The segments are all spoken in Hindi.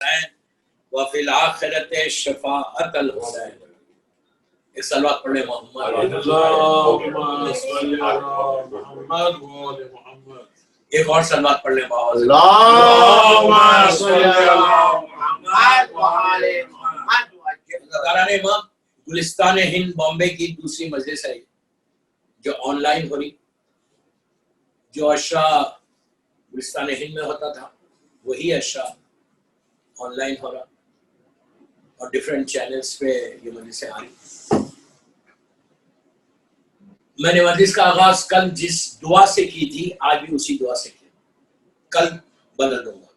हुसैन व फिल आखिरति शफाअतल हुसैन। एक सलवात पढ़े मोहम्मद। एक और सलवात पढ़ लें बाबा। इमाम गुलिस्तान हिंद बॉम्बे की दूसरी मजलिस है जो ऑनलाइन हो रही। जो अशरा गुलिस्तान हिंद में होता था वही अशरा ऑनलाइन हो रहा और डिफरेंट चैनल्स पे ये मजलिसें आ रही। मैंने मजलिस का आगाज कल जिस दुआ से की थी आज भी उसी दुआ से किया, कल बदल दूंगा।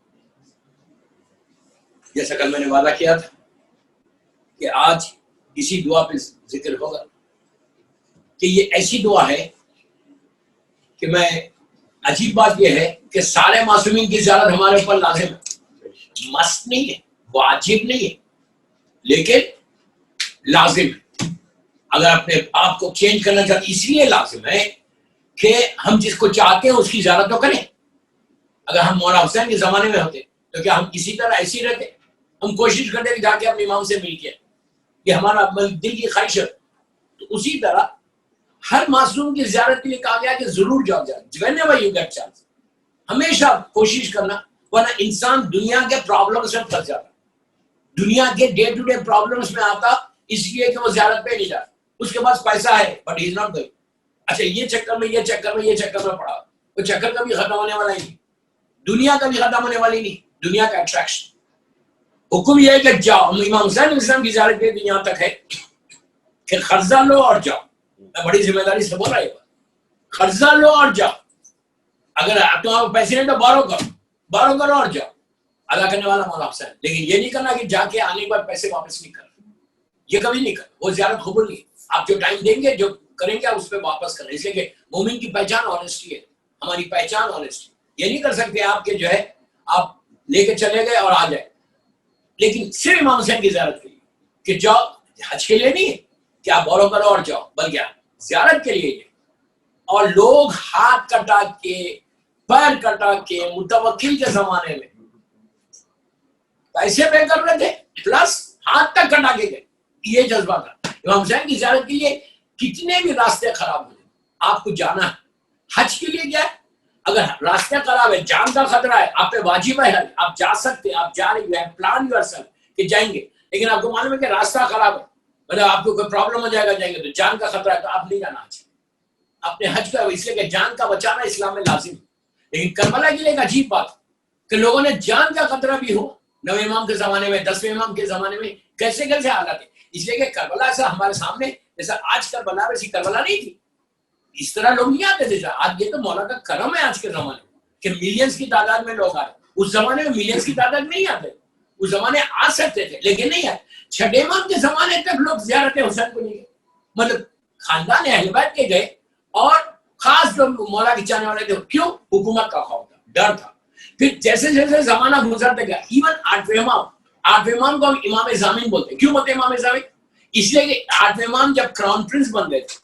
जैसा कल मैंने वादा किया था कि आज इसी दुआ पे जिक्र होगा कि ये ऐसी दुआ है कि मैं अजीब बात यह है कि सारे मासूमीन की ज़ियारत हमारे ऊपर लाजिम है, मस्त नहीं है, वाजिब नहीं है, लेकिन लाजिम है। अगर अपने आप को चेंज करना चाहते इसलिए लाजिम है कि हम जिसको चाहते हैं उसकी ज़ियारत तो करें। अगर हम मौला हुसैन के ज़माने में होते तो क्या हम इसी तरह ऐसे ही रहते? हम कोशिश करते कि जाके अपने इमाम से मिल के, ये हमारा दिल की ख्वाहिश है। तो उसी तरह हर मासूम की ज़ियारत के लिए कहा गया कि जरूर जाओ whenever you get chance, हमेशा कोशिश करना, वरना इंसान दुनिया के प्रॉब्लम्स में फंस जाता, दुनिया के डे टू डे प्रॉब्लम्स में आता इसलिए कि वो ज़ियारत पे नहीं जाता। उसके पास पैसा है but he is not going. अच्छा ये चक्कर में पड़ा, वो चक्कर कभी खत्म होने वाला ही नहीं, दुनिया कभी खत्म होने वाली नहीं, दुनिया का अट्रैक्शन। हुक्म ये है कि जाओ। इमाम हुसैन इस्लाम की ज़ियारत के यहाँ तक है कि कर्जा लो और जाओ। मैं बड़ी जिम्मेदारी से बोल रहा हूँ, कर्जा लो और जाओ। अगर तुम्हारे पैसे नहीं तो बारो करो और जाओ। अदा करने वाला मौला हुसैन। लेकिन ये नहीं करना कि जाके आने के बाद पैसे वापस नहीं करना, ये कभी नहीं करना, वो ज़ियारत कबूल नहीं। आप जो टाइम देंगे जो करेंगे आप उस पर वापस करना। इसलिए कि मोमिन की पहचान ऑनेस्टी है, हमारी पहचान ऑनेस्टी। ये नहीं कर सकते आपके जो है आप लेके चले गए और आ जाए, लेकिन सिर्फ इमाम हुसैन की ज़ियारत के लिए कि जाओ, हज के लिए नहीं है कि आप बोरो करो और जाओ, बल्कि ज़ियारत के लिए। और लोग हाथ कटा के पैर कटा के मुतवक्किल के जमाने में पैसे पे कर रहे थे प्लस हाथ तक कटा के गए, ये जज्बा था। इमाम हुसैन की ज़ियारत के लिए कितने भी रास्ते खराब हो जाए आपको जाना है। हज के लिए क्या है, अगर रास्ते खराब है, जान का खतरा है, आप पे वाजिब है, आप जा सकते, आप जा रहे हैं, प्लान योरसेल्फ कि जाएंगे, लेकिन आपको मालूम है कि रास्ता खराब है, मतलब आपको कोई प्रॉब्लम हो जाएगा, जाएंगे तो जान का खतरा है, तो आप नहीं जाना हज। अपने हज का इसलिए कि जान का बचाना इस्लाम में लाजिम है। लेकिन करबला के लिए एक अजीब बात कि लोगों ने जान का खतरा भी हो 9वें इमाम के जमाने में, 10वें इमाम के जमाने में कैसे कैसे हालात है। इसलिए कि करबला ऐसा हमारे सामने, जैसा आज करबला वैसी करबला नहीं थी, इस तरह लोग नहीं आते थे। आज ये तो मौला का करम है आज के जमाने में कि मिलियंस की तादाद में लोग आए। उस जमाने में मिलियंस की तादाद नहीं आते, उस जमाने आ सकते थे लेकिन नहीं आए। 6वें इमाम के जमाने तक लोग ज़ियारत हुसैन को नहीं गए, मतलब खानदान अहले बैत के गए और खास जो मौला के चाहने वाले थे। क्यों? हुकूमत का खौफ था, डर था। फिर जैसे जैसे जमाना गुजरते गया, इवन 8वें इमाम को हम इमाम ज़ामिन बोलते हैं। क्यों बोलते हैं इमाम ज़ामिन? इसलिए कि 8वें इमाम जब क्राउन प्रिंस बन गए थे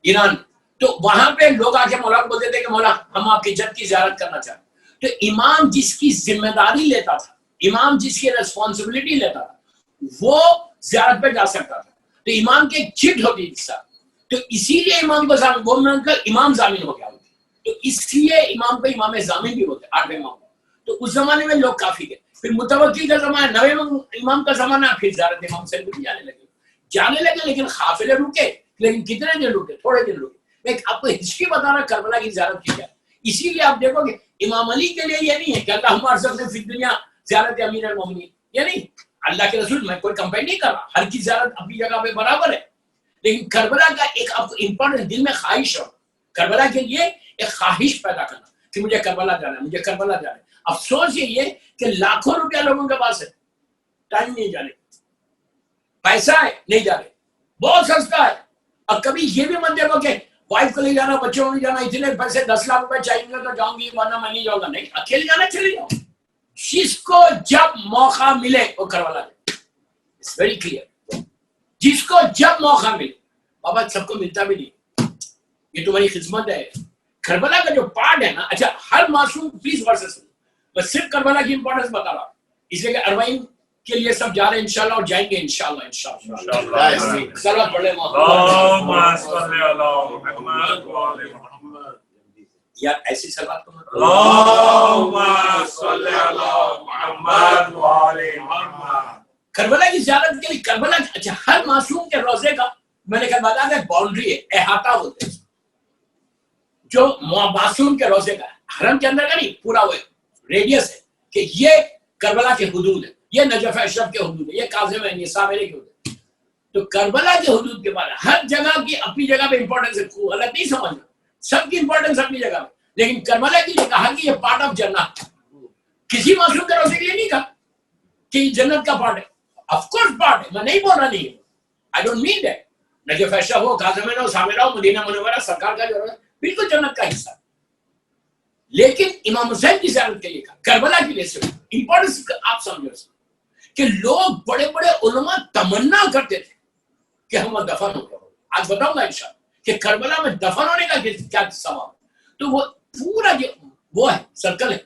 ईरान, तो वहां पे लोग आके मौला को बोलते थे कि मौला हम आपकी जद की ज़ियारत करना चाहते। तो इमाम जिसकी जिम्मेदारी लेता था, इमाम जिसकी रिस्पॉन्सिबिलिटी लेता था, वो ज़ियारत पे जा सकता था। तो इमाम की एक चिट होती थी सर, तो इसीलिए इमाम को इमाम ज़ामिन हो गया। तो इसलिए इमाम को इमाम ज़ामिन भी बोलते हैं 8वें इमाम। तो उस जमाने में लोग काफी गए। फिर मुतवक्किल का जमाना, 9वें इमाम का जमाना, फिर ज़ियारत इमाम से भी जाने लगे, लेकिन काफिले रुके। लेकिन कितने दिन रुके? थोड़े दिन रुके। मैं आपको हिस्ट्री बता रहा करबला की ज़ियारत की क्या। इसीलिए आप देखोगे इमाम अली के लिए ये नहीं है कि अल्लाह हमारे सबसे फिर दुनिया ज़ियारत अमीर अल मोमिनीन, ये नहीं। अल्लाह के रसूल, मैं कोई कंपेयर नहीं कर रहा, हर की ज़ियारत अपनी जगह पे बराबर है। लेकिन करबला का एक आपको इंपॉर्टेंट दिल में ख्वाहिश हो, करबला के लिए एक ख्वाहिश पैदा करना कि मुझे करबला जाना है, मुझे करबला जाना है। अफसोस ये कि लाखों रुपया लोगों के पास है, टाइम नहीं जाने, पैसा है नहीं जाने, बहुत सस्ता है। और कभी ये भी मत देखो कि वाइफ को ले जाना, बच्चों को ले जाना, इतने पैसे 10 लाख रुपए चाहिए तो जाऊंगी, वरना मैं नहीं जाऊंगा। नहीं, अकेले जाना, चले जाओ। जिसको जब मौका मिले वो करबला जाए, इट्स वेरी क्लियर। जिसको जब मौका मिले, बाबा सबको मिलता भी नहीं, ये तुम्हारी खिदमत है। करबला का जो पार्ट है ना, अच्छा हर मासूम प्लीज वर्सेस, मैं सिर्फ करबला की इंपॉर्टेंस बता रहा हूँ। इसलिए अरबाइन के लिए सब जा रहे हैं इंशाल्लाह और जाएंगे इंशाल्लाह इंशाल्लाह। सलात पढ़े यार, ऐसी सलात तो करबला की ज़ियारत के लिए करबला, अच्छा हर मासूम के रोजे का मैंने कल बताया था बाउंड्री है, अहाता होते हैं जो मासूम के रोजे का हरम के अंदर का नहीं, पूरा वो रेडियस है कि ये करबला के हुदूद है, ये नजफ अशरफ के हुदूद है, ये काज़िम है, ये सामेरे के हुदूद है। तो करबला के हुदूद के बारे हर जगह की अपनी जगह पे इंपॉर्टेंस है, गलत नहीं समझना, सबकी इंपॉर्टेंस अपनी जगह पे, लेकिन करबला की कहा कि ये पार्ट ऑफ जन्नत, किसी मासूम के रोजे के लिए नहीं कहा कि जन्नत का पार्ट है। ऑफ कोर्स पार्ट है, मैं नहीं बोल रहा नहीं है, I don't mean that. Najaf Ashraf हो, काज़िम हो, सामेरा हो, मदीना मुनव्वरा सरकार का जो बिल्कुल जन्नत का हिस्सा, लेकिन इमाम हुसैन की ज़ियारत के लिए करबला के लिए सिर्फ इंपॉर्टेंस आप समझो कि लोग बड़े बड़े उलमा तमन्ना करते थे कि हम दफन हो गए। आज बताऊंगा इंशाअल्लाह कि करबला में दफन होने का क्या सवाब। तो वो पूरा जो वो है सर्कल है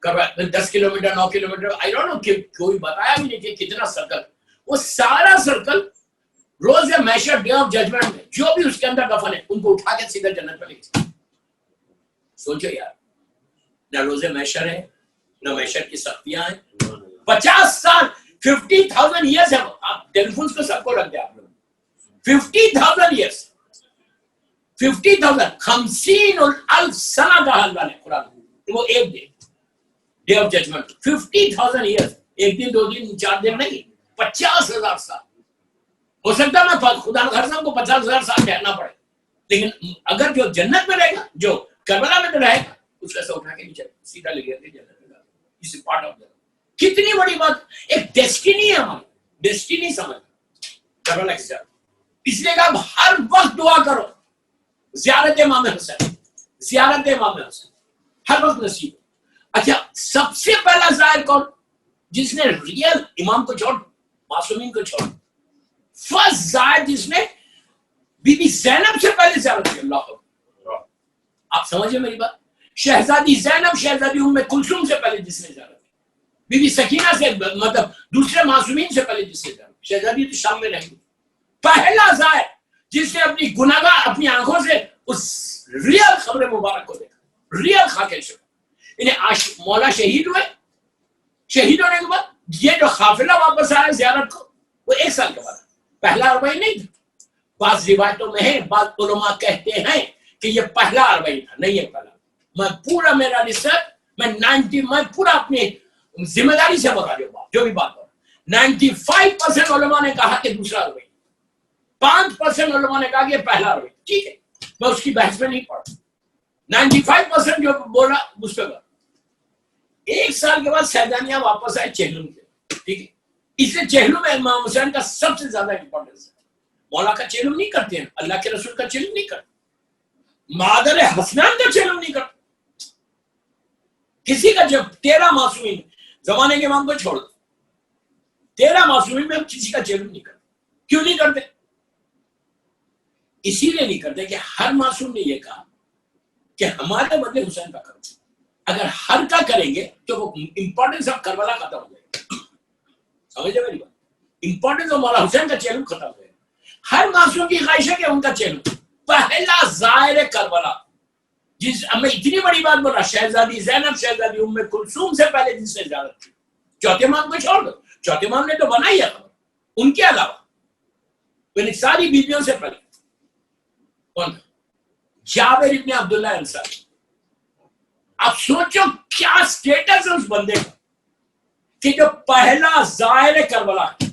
Karbala, 10 kilometre 9 kilometre, I don't know कि कोई बताया भी नहीं कि कितना सर्कल, वो सारा सर्कल रोज महशर डे ऑफ जजमेंट में जो भी उसके अंदर दफन है उनको उठा के सीधा जन्नत में लेके। सोचो यार, ना रोजे महशर है, ना महशर की सख्तियां हैं। 50 साल 50,000 ईयर्स है, आप टेलीफोन को सबको रख दे आप लोग, 50,000 ईयर्स, 50,000 50,000 सना का हलवा है कुरान, वो एक डे ऑफ जजमेंट 50,000 ईयर्स, एक दिन 2 दिन 4 दिन नहीं, 50,000 साल। हो सकता है मैं खुदा को 50,000 साल ठहरना पड़े, लेकिन अगर जो जन्नत में रहेगा, जो करबला में रहेगा, उसका ऐसा उठा के नीचे सीधा ले गया जन्नत में। इस पार्ट ऑफ द, कितनी बड़ी बात, एक डेस्टिनी है हमारी, डेस्टिनी समझ करबला के साथ। इसलिए आप हर वक्त दुआ करो, ज़ियारत इमाम हुसैन, ज़ियारत इमाम हुसैन हर वक्त नसीब। अच्छा, सबसे पहला ज़ाहिर कौन, जिसने रियल इमाम को छोड़, मासूमीन को छोड़, फर्स्ट ज़ाहिर जिसने बीबी ज़ैनब से पहले ज़ियारत की। अल्लाह, आप समझिए मेरी बात, शहजादी ज़ैनब, शहजादी उम्मे कुलसूम से पहले जिसने ज़ियारत की, बीबी सकीना से, मतलब दूसरे मासूमीन से पहले जिसने ज़ियारत, शहजादी तो शाम में रहेगी। पहला ज़ाहिर जिसने अपनी गुनाहगार अपनी आंखों से उस रियल खबर मुबारक को देखा, रियल खाके शुक्र। इन्हें मौला शहीद हुए, शहीद होने के बाद ये जो काफिला वापस आया ज़ियारत को, वो 1 साल के बाद, पहला अरबईन नहीं था। बाज़ रिवायतों में है, बाज़ उलमा कहते हैं कि ये पहला अरबईन था, नहीं है पहला। मैं पूरा मेरा रिसर्च, मैं पूरा अपनी जिम्मेदारी से बता रहा हूँ, जो भी बात हो, 95% उलमा ने कहा कि दूसरा अरबईन, 5% उलमा ने कहा कि पहला अरबईन। ठीक है, मैं उसकी बहस में नहीं पढ़ा, 95% जो बोला उस पर। 1 साल के बाद सैदानिया वापस आए चेहलुम के, ठीक है, इसलिए चेहलुम में इमाम हुसैन का सबसे ज्यादा इंपॉर्टेंस है। मौला का चेहलुम नहीं करते हैं, अल्लाह के रसूल का चेहलुम नहीं करते, मादर हसनान का चेहलुम नहीं करते, किसी का। जब 13 मासूमीन जमाने के इमाम को छोड़ दो, 13 मासूमीन में हम किसी का चेहलुम नहीं करते। क्यों नहीं करते? इसीलिए नहीं करते कि हर मासूम ने यह कहा कि हमारे बदले हुसैन का करो। अगर हर का करेंगे तो वो इंपॉर्टेंस ऑफ करबला खत्म हो जाएगा। समझे मेरी बात? इंपॉर्टेंस ऑफ मौला हुसैन का चेहलुम खत्म हो जाएगा। हर मासूम की ख्वाहिश है कि उनका चेहलुम पहला ज़ाहिर करबला, जिस मैं इतनी बड़ी बात बोल रहा, शहजादी ज़ैनब, शहजादी उम्मे कुलसूम से पहले जिसने ज़ियारत की, चौथे इमाम को छोड़ दो, चौथे इमाम ने तो बनाई है खबर, उनके अलावा मैंने सारी बीवियों से पहले कौन? जाबिर इब्ने अब्दुल्ला अंसारी। आप सोचो क्या स्टेटस है उस बंदे का कि जो पहला ज़ाहिर करबला है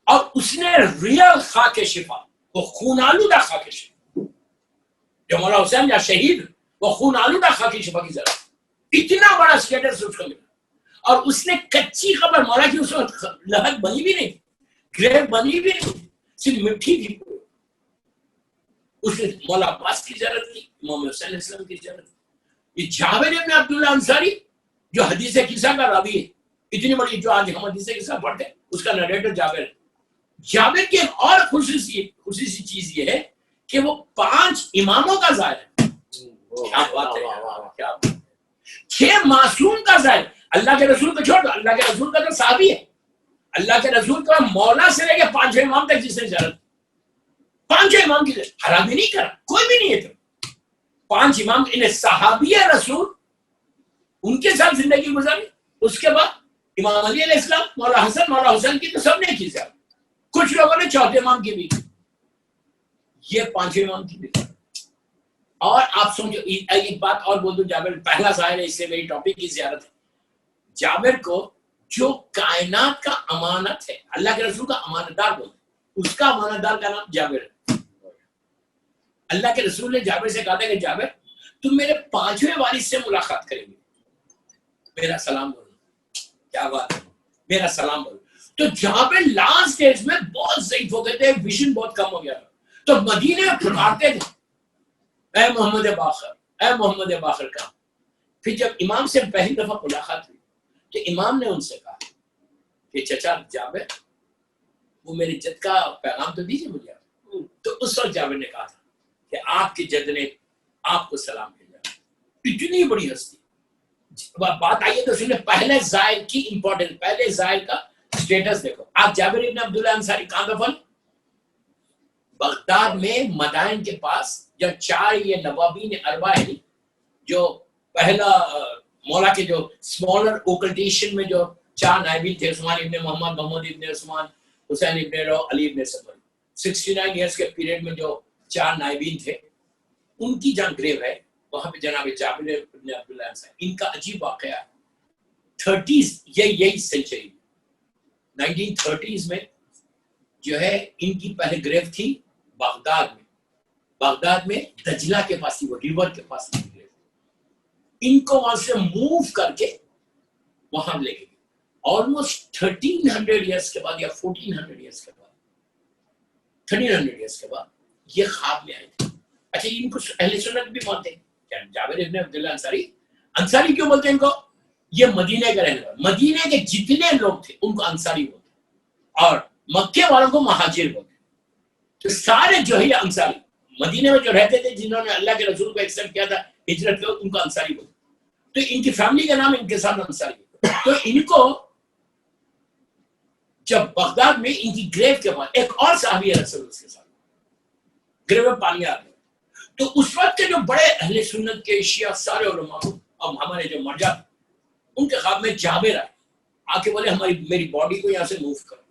और उसने रियल खाके शिफा, वो खून आलूदा खाके शिफा, जो मौला हुसैन या शहीद, वो खून आलूदा खाके शिफा की जरूरत, इतना बड़ा स्टेटस उसको मिला। और उसने कच्ची खबर, मौला की उस वक्त लहद बनी भी नहीं, ग्रेव बनी भी नहीं, सिर्फ मिट्टी थी। उसने मौला अब्बास की जरूरत की, इमाम हुसैन इस्लाम की जरूरत की। ये जाबिर इब्ने अब्दुल्ला अंसारी जो हदीस किस्सा का रावी है, इतनी बड़ी, जो आज हम हदीस किस्सा पढ़ते हैं, उसका नरेटर जाबिर है। जाबिर की एक और खुसूसी चीज ये है कि वो 5 इमामों का ज़ाहिर है। क्या बात है, क्या बात है। 6 मासूम का ज़ाहिर, अल्लाह के रसूल को छोड़ दो, अल्लाह के रसूल का तो साहबी है, अल्लाह के रसूल का मौला से लेके 5 इमाम तक जिसने जियारत, 5 इमाम की हरामी नहीं करा, कोई भी नहीं है। तो 5 इमाम इन्हें सहाबी है रसूल, उनके साथ जिंदगी गुजारी। उसके बाद इमाम अली अलैहिस्सलाम, मौला हसन, मौला हुसैन की तो सबने की जियारत, कुछ लोगों ने 4थे इमाम की भी की, ये 5वें इमाम की भी। और आप समझो, एक बात और बोल दूं, जाबिर पहला साहिर है, इससे मेरी टॉपिक की जियारत है। जाबिर को जो कायनात का अमानत है, अल्लाह के रसूल का अमानतदार बोलते, उसका अमानतदार का नाम जाबिर है। अल्लाह के रसूल ने जाबिर से कहा था कि जाबिर तुम मेरे 5वें वारिस से मुलाकात करेंगे, मेरा सलाम बोलो। क्या बात है, मेरा सलाम बोलो। तो जाबिर लास्ट स्टेज में बहुत ज़ईफ हो गए थे, विजन बहुत कम हो गया था, तो मदीने में फुकारते थे, ऐ मोहम्मद बाखर, ऐ मोहम्मद बाखर का। फिर जब इमाम से पहली दफा मुलाकात हुई तो इमाम ने उनसे कहा कि चचा जाबिर, वो मेरे जद का पैगाम तो दीजिए मुझे। तो उस वक्त जाबिर ने कहा था कि आपके जद ने आपको सलाम भेजा। इतनी बड़ी हस्ती। बात आई है तो सुनिए, पहले जायर की इंपॉर्टेंस, पहले जायर का स्टेटस देखो। आप जाबिर इब्न अब्दुल्लाह अंसारी कहां दफन? बगदाद में मदाइन के पास, जब 4 ये नवाबीन अरबा है, जो पहला मौला के जो स्मॉलर ओकल्टेशन में जो 4 नायबीन थे, उस्मान इब्न मोहम्मद, मोहम्मद इब्न उस्मान, हुसैन इब्न रो, अली इब्न सफर, 69 इयर्स के पीरियड में जो 4 नायबीन थे, उनकी जहां ग्रेव है वहां पे जनाब जाबिर इब्न अब्दुल्लाह अंसारी। इनका अजीब वाकया, 30s, यही सेंचुरी 1930s में जो है इनकी पहले ग्रेव थी बगदाद में दजला के पास थी, वो रिवर के पास थी ग्रेव। इनको वहां से मूव करके वहां लेके गए। ऑलमोस्ट 1300 इयर्स के बाद या 1400 इयर्स के बाद, 1300 इयर्स के बाद ये ख्वाब में आए थे। अच्छा, इनको अहले सुन्नत भी मानते हैं क्या? जाबिर इब्न अब्दुल्लाह अंसारी क्यों बोलते हैं इनको? ये मदीने के रहने वाले, मदीने के जितने लोग थे उनको अंसारी बोलते, और मक्के वालों को महाजिर बोलते। तो सारे जो है अंसारी, मदीने में जो रहते थे, जिन्होंने अल्लाह के रसूल को एक्सेप्ट किया था, हिजरत किया, उनको अंसारी बोलते। तो इनकी फैमिली का नाम इनके साथ अंसारी। तो इनको जब बगदाद में इनकी ग्रेव के बाद एक और साहबी है रसूल, उसके साथ ग्रेव में पानी आ गया। तो उस वक्त के जो बड़े अहले सुन्नत के शिया सारे उलमा, अब हमारे जो मर्जा, उनके ख्वाब में जाबिर आए, आके बोले मेरी बॉडी को यहाँ से मूव करो,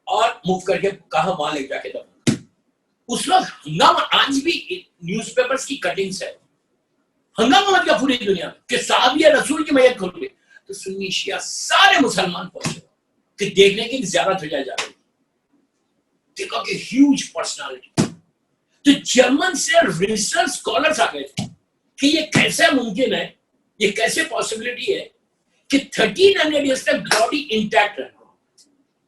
और मूव करके कहा वहां ले जाके दफन। उस वक्त हंगामा, आज भी न्यूज़पेपर्स की कटिंग्स है, हंगामा मच गया पूरी दुनिया में कि साहबी रसूल की मैयत खुल गई। तो सुन्नी शिया सारे मुसलमान पहुंचे कि देखने की ज़ियारत हो जा रही। देखो कि ह्यूज पर्सनालिटी। तो जर्मन से रिसर्च स्कॉलर्स आ गए थे कि ये कैसे मुमकिन है, ये कैसे पॉसिबिलिटी है कि 1300 इयर्स तक बॉडी इंटैक्ट है।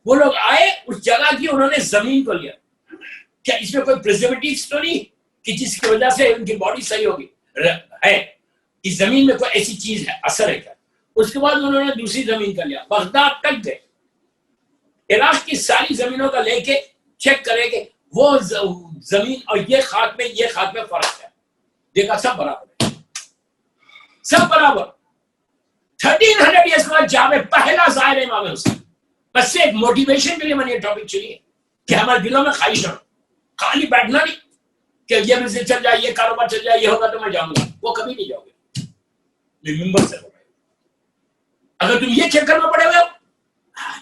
वो लोग आए, उस जगह की उन्होंने जमीन को लिया, क्या इसमें कोई प्रिजर्वेटिव्स तो नहीं कि जिसकी वजह से उनकी बॉडी सही होगी है, इस जमीन में कोई ऐसी चीज है, असर है क्या? उसके बाद उन्होंने दूसरी जमीन का लिया, बगदाद तक गए, इराक की सारी जमीनों का लेके चेक करेंगे वो जमीन और ये खाक में फर्क है। देखा सब बराबर है, सब बराबर। 1300 इयर्स के बाद जावे पहला जाहिर इमाम हुसैन। बस एक मोटिवेशन के लिए मैंने ये टॉपिक चुनी है कि हमारे दिलों में ख्वाहिश हो, खाली बैठना नहीं कि ये बिजनेस चल जाए, ये कारोबार चल जाए, ये होगा तो मैं जाऊंगा, वो कभी नहीं जाओगे, रिमेंबर से होगा। अगर तुम ये चक्कर में पड़े हुए हो,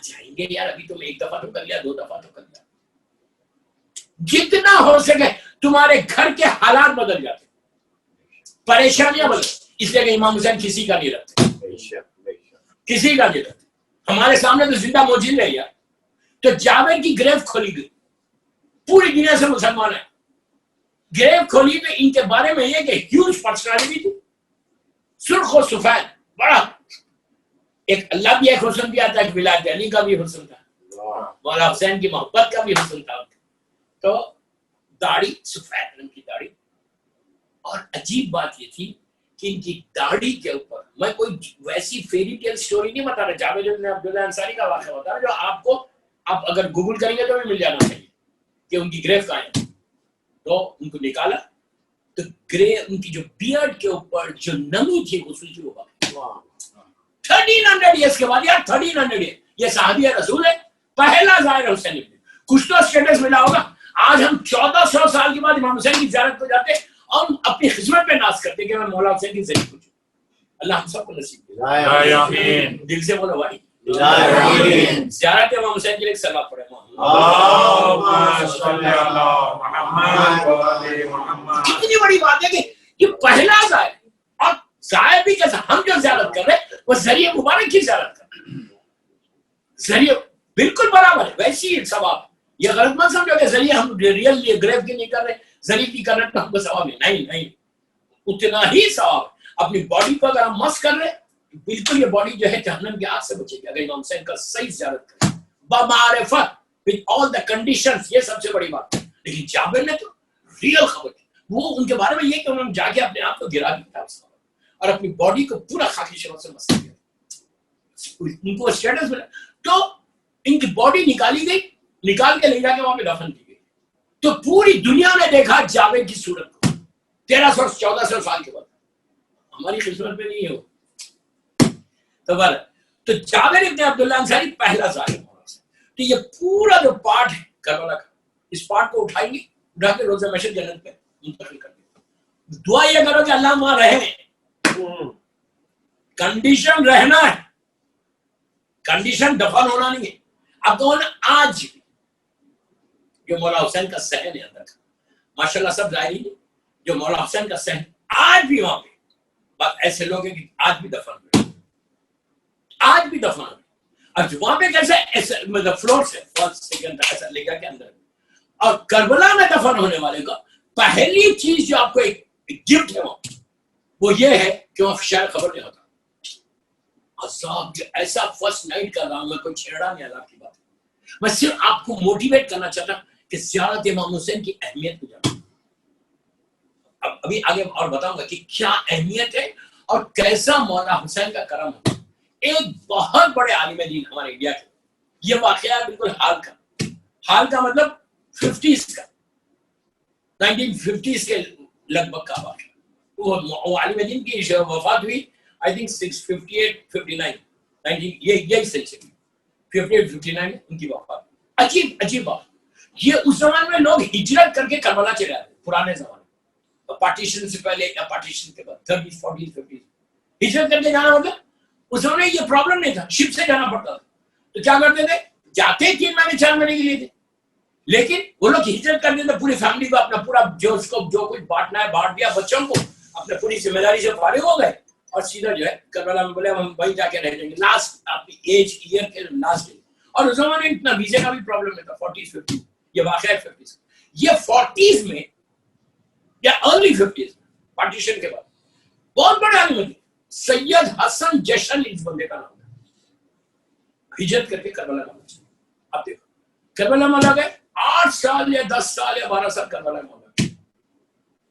जाएंगे यार, अभी तुम 1 दफा तो कर लिया, 2 दफा तो कर लिया, जितना हो सके तुम्हारे घर के हालात बदल जाते, परेशानियां बदल। इसलिए कि इमाम हुसैन किसी का नहीं रहते, किसी का नहीं रहते, हमारे सामने तो जिंदा मौजूद है यार। तो जावेद की ग्रेव खोली गई, पूरी दुनिया से मुसलमान है, ग्रेव खोली तो इनके बारे में ये कि ह्यूज पर्सनालिटी थी, सुर्ख और सफेद, बड़ा एक अल्लाह भी एक हुस्न भी आता है, विलायत अली का भी हुस्न था, मौला हुसैन की मोहब्बत का भी हुस्न था। तो दाढ़ी, सफेद रंग की दाढ़ी, और अजीब बात ये थी कि इनकी दाढ़ी के ऊपर, मैं कोई वैसी फेरी टेल स्टोरी नहीं बता रहा, जावेद इब्न अब्दुल्लाह अंसारी का वाक़या बता रहा, जो आपको आप अगर गूगल करेंगे तो भी मिल जाना चाहिए कि उनकी ग्रेव कहाँ है। तो उनको निकाला तो उनकी जो बियर्ड के ऊपर जो नमी थी गुस्ल की, वो 1300 ईयर्स के बाद यार, 1300 ईयर, ये साहबी रसूल है, पहला ज़ाहिर हुसैन। कुछ तो स्टेटस मिला होगा। आज हम 1400 साल के बाद इमाम हुसैन की ज़ियारत को जाते और हम अपनी खिदमत पे नाज करते कि मैं मौला हुसैन की ज़रिए पूछूं। अल्लाह हम सबको नसीब करे, आमीन। दिल से बोलो भाई, आमीन। ज़ियारत इमाम हुसैन के लिए सलात पढ़े। कितनी बड़ी बात है कि ये पहला ज़ाहिर, और ज़ाहिर भी कैसा, हम जो ज़ियारत कर रहे हैं वो ज़रिए मुबारक की ज़ियारत कर रहे हैं। ज़रिए बिल्कुल बराबर है, वैसी ही सवाब। ये गलत मत समझो कि जरिए हम रियल ग्रेव की नहीं कर रहे, जरिए की कर रहे तो हमको सवाब नहीं, नहीं उतना ही सवाब। अपनी बॉडी को अगर हम मस्त कर रहे तो बिल्कुल ये बॉडी जो है जहन्नम की आग से बचेगी अगर इमाम हुसैन का सही ज़ियारत करें बमारिफत विद ऑल द कंडीशंस। ये सबसे बड़ी बात है। लेकिन जाबिर ने तो रियल खबर दी, वो उनके बारे में ये कि उन्होंने जाके अपने आप को गिरा दिया और अपनी बॉडी को पूरा खाकी शराब से मस्त किया, उनको स्टेटस मिला। तो इनकी बॉडी निकाली गई, निकाल के ले जाके वहां पे दफन की गई। तो पूरी दुनिया ने देखा जावेद की सूरत को 1300-1400 साल के बाद। हमारी किस्मत में नहीं है वो। तो जावेद इब्न अब्दुल्लाह अंसारी पहला ज़ाहिर। तो ये पूरा जो पार्ट है करबला का, इस पार्ट को उठाएंगे, उठा के रोज़े महशर जन्नत पे मुंतकिल कर देंगे। दुआ ये करो कि अल्लाह वहां रहे, कंडीशन रहना है, कंडीशन दफन होना नहीं है। अब तो आज जो मौला हुसैन का सहन है अंदर का, माशाल्लाह सब जाहिर है, जो मौला हुसैन का सहन आज भी वहां पे, बस ऐसे लोग हैं कि आज भी दफन हुए, आज भी दफन हुए। अब वहां पे कैसे ऐसे मतलब फ्लोर से ऐसा लेकर के अंदर। और करबला में दफन होने वाले का पहली चीज जो आपको एक गिफ्ट है वो ये है कि वहां शायद खबर नहीं होता अज़ाब जो ऐसा फर्स्ट नाइट का रहा, मैं कोई छेड़ा नहीं अज़ाब की बात है। मैं सिर्फ आपको मोटिवेट करना चाहता कि ज़ियारत इमाम हुसैन की अहमियत को जानो। अब अभी आगे और बताऊंगा कि क्या अहमियत है और कैसा मौला हुसैन का करम है। एक बहुत बड़े आलिम दीन हमारे इंडिया के, ये वाकया बिल्कुल हाल का मतलब 50s का, 1950s के लगभग का वाकया। वो आलिम दीन की वफात हुई आई थिंक 658-59 यही सिलसिले 58-59 उनकी वफात। अजीब बात, ये उस जमाने में लोग हिजरत करके करबला चले आते, पुराने जमाने, पार्टीशन से पहले या पार्टीशन के बाद 30s 40s 50s हिजरत करके जाना मतलब उस समय ये प्रॉब्लम नहीं था, शिप से जाना पड़ता था। तो क्या करते थे, जाते 3 महीने 4 महीने के लिए थे, लेकिन वो लोग हिजरत करते थे, पूरी फैमिली को अपना पूरा जो कुछ बांटना है बांट दिया, बच्चों को अपने पूरी जिम्मेदारी से फारिग हो गए और सीधा जो है करबला में बोले हम वहीं जाके रह जाएंगे लास्ट अपनी एज ईयर के लास्ट डे। और उस जमाने इतना वीजा का भी प्रॉब्लम नहीं था, 40s 50s ये वाकया है 50s, ये 40s में या अर्ली 50s पार्टीशन के बाद बहुत बड़े आदमी थे, सैयद हसन जशन इस बंदे का नाम था, हिजरत करके करबला में। अब देखो करबला में लगे 8 साल या 10 साल या 12 साल करबला में,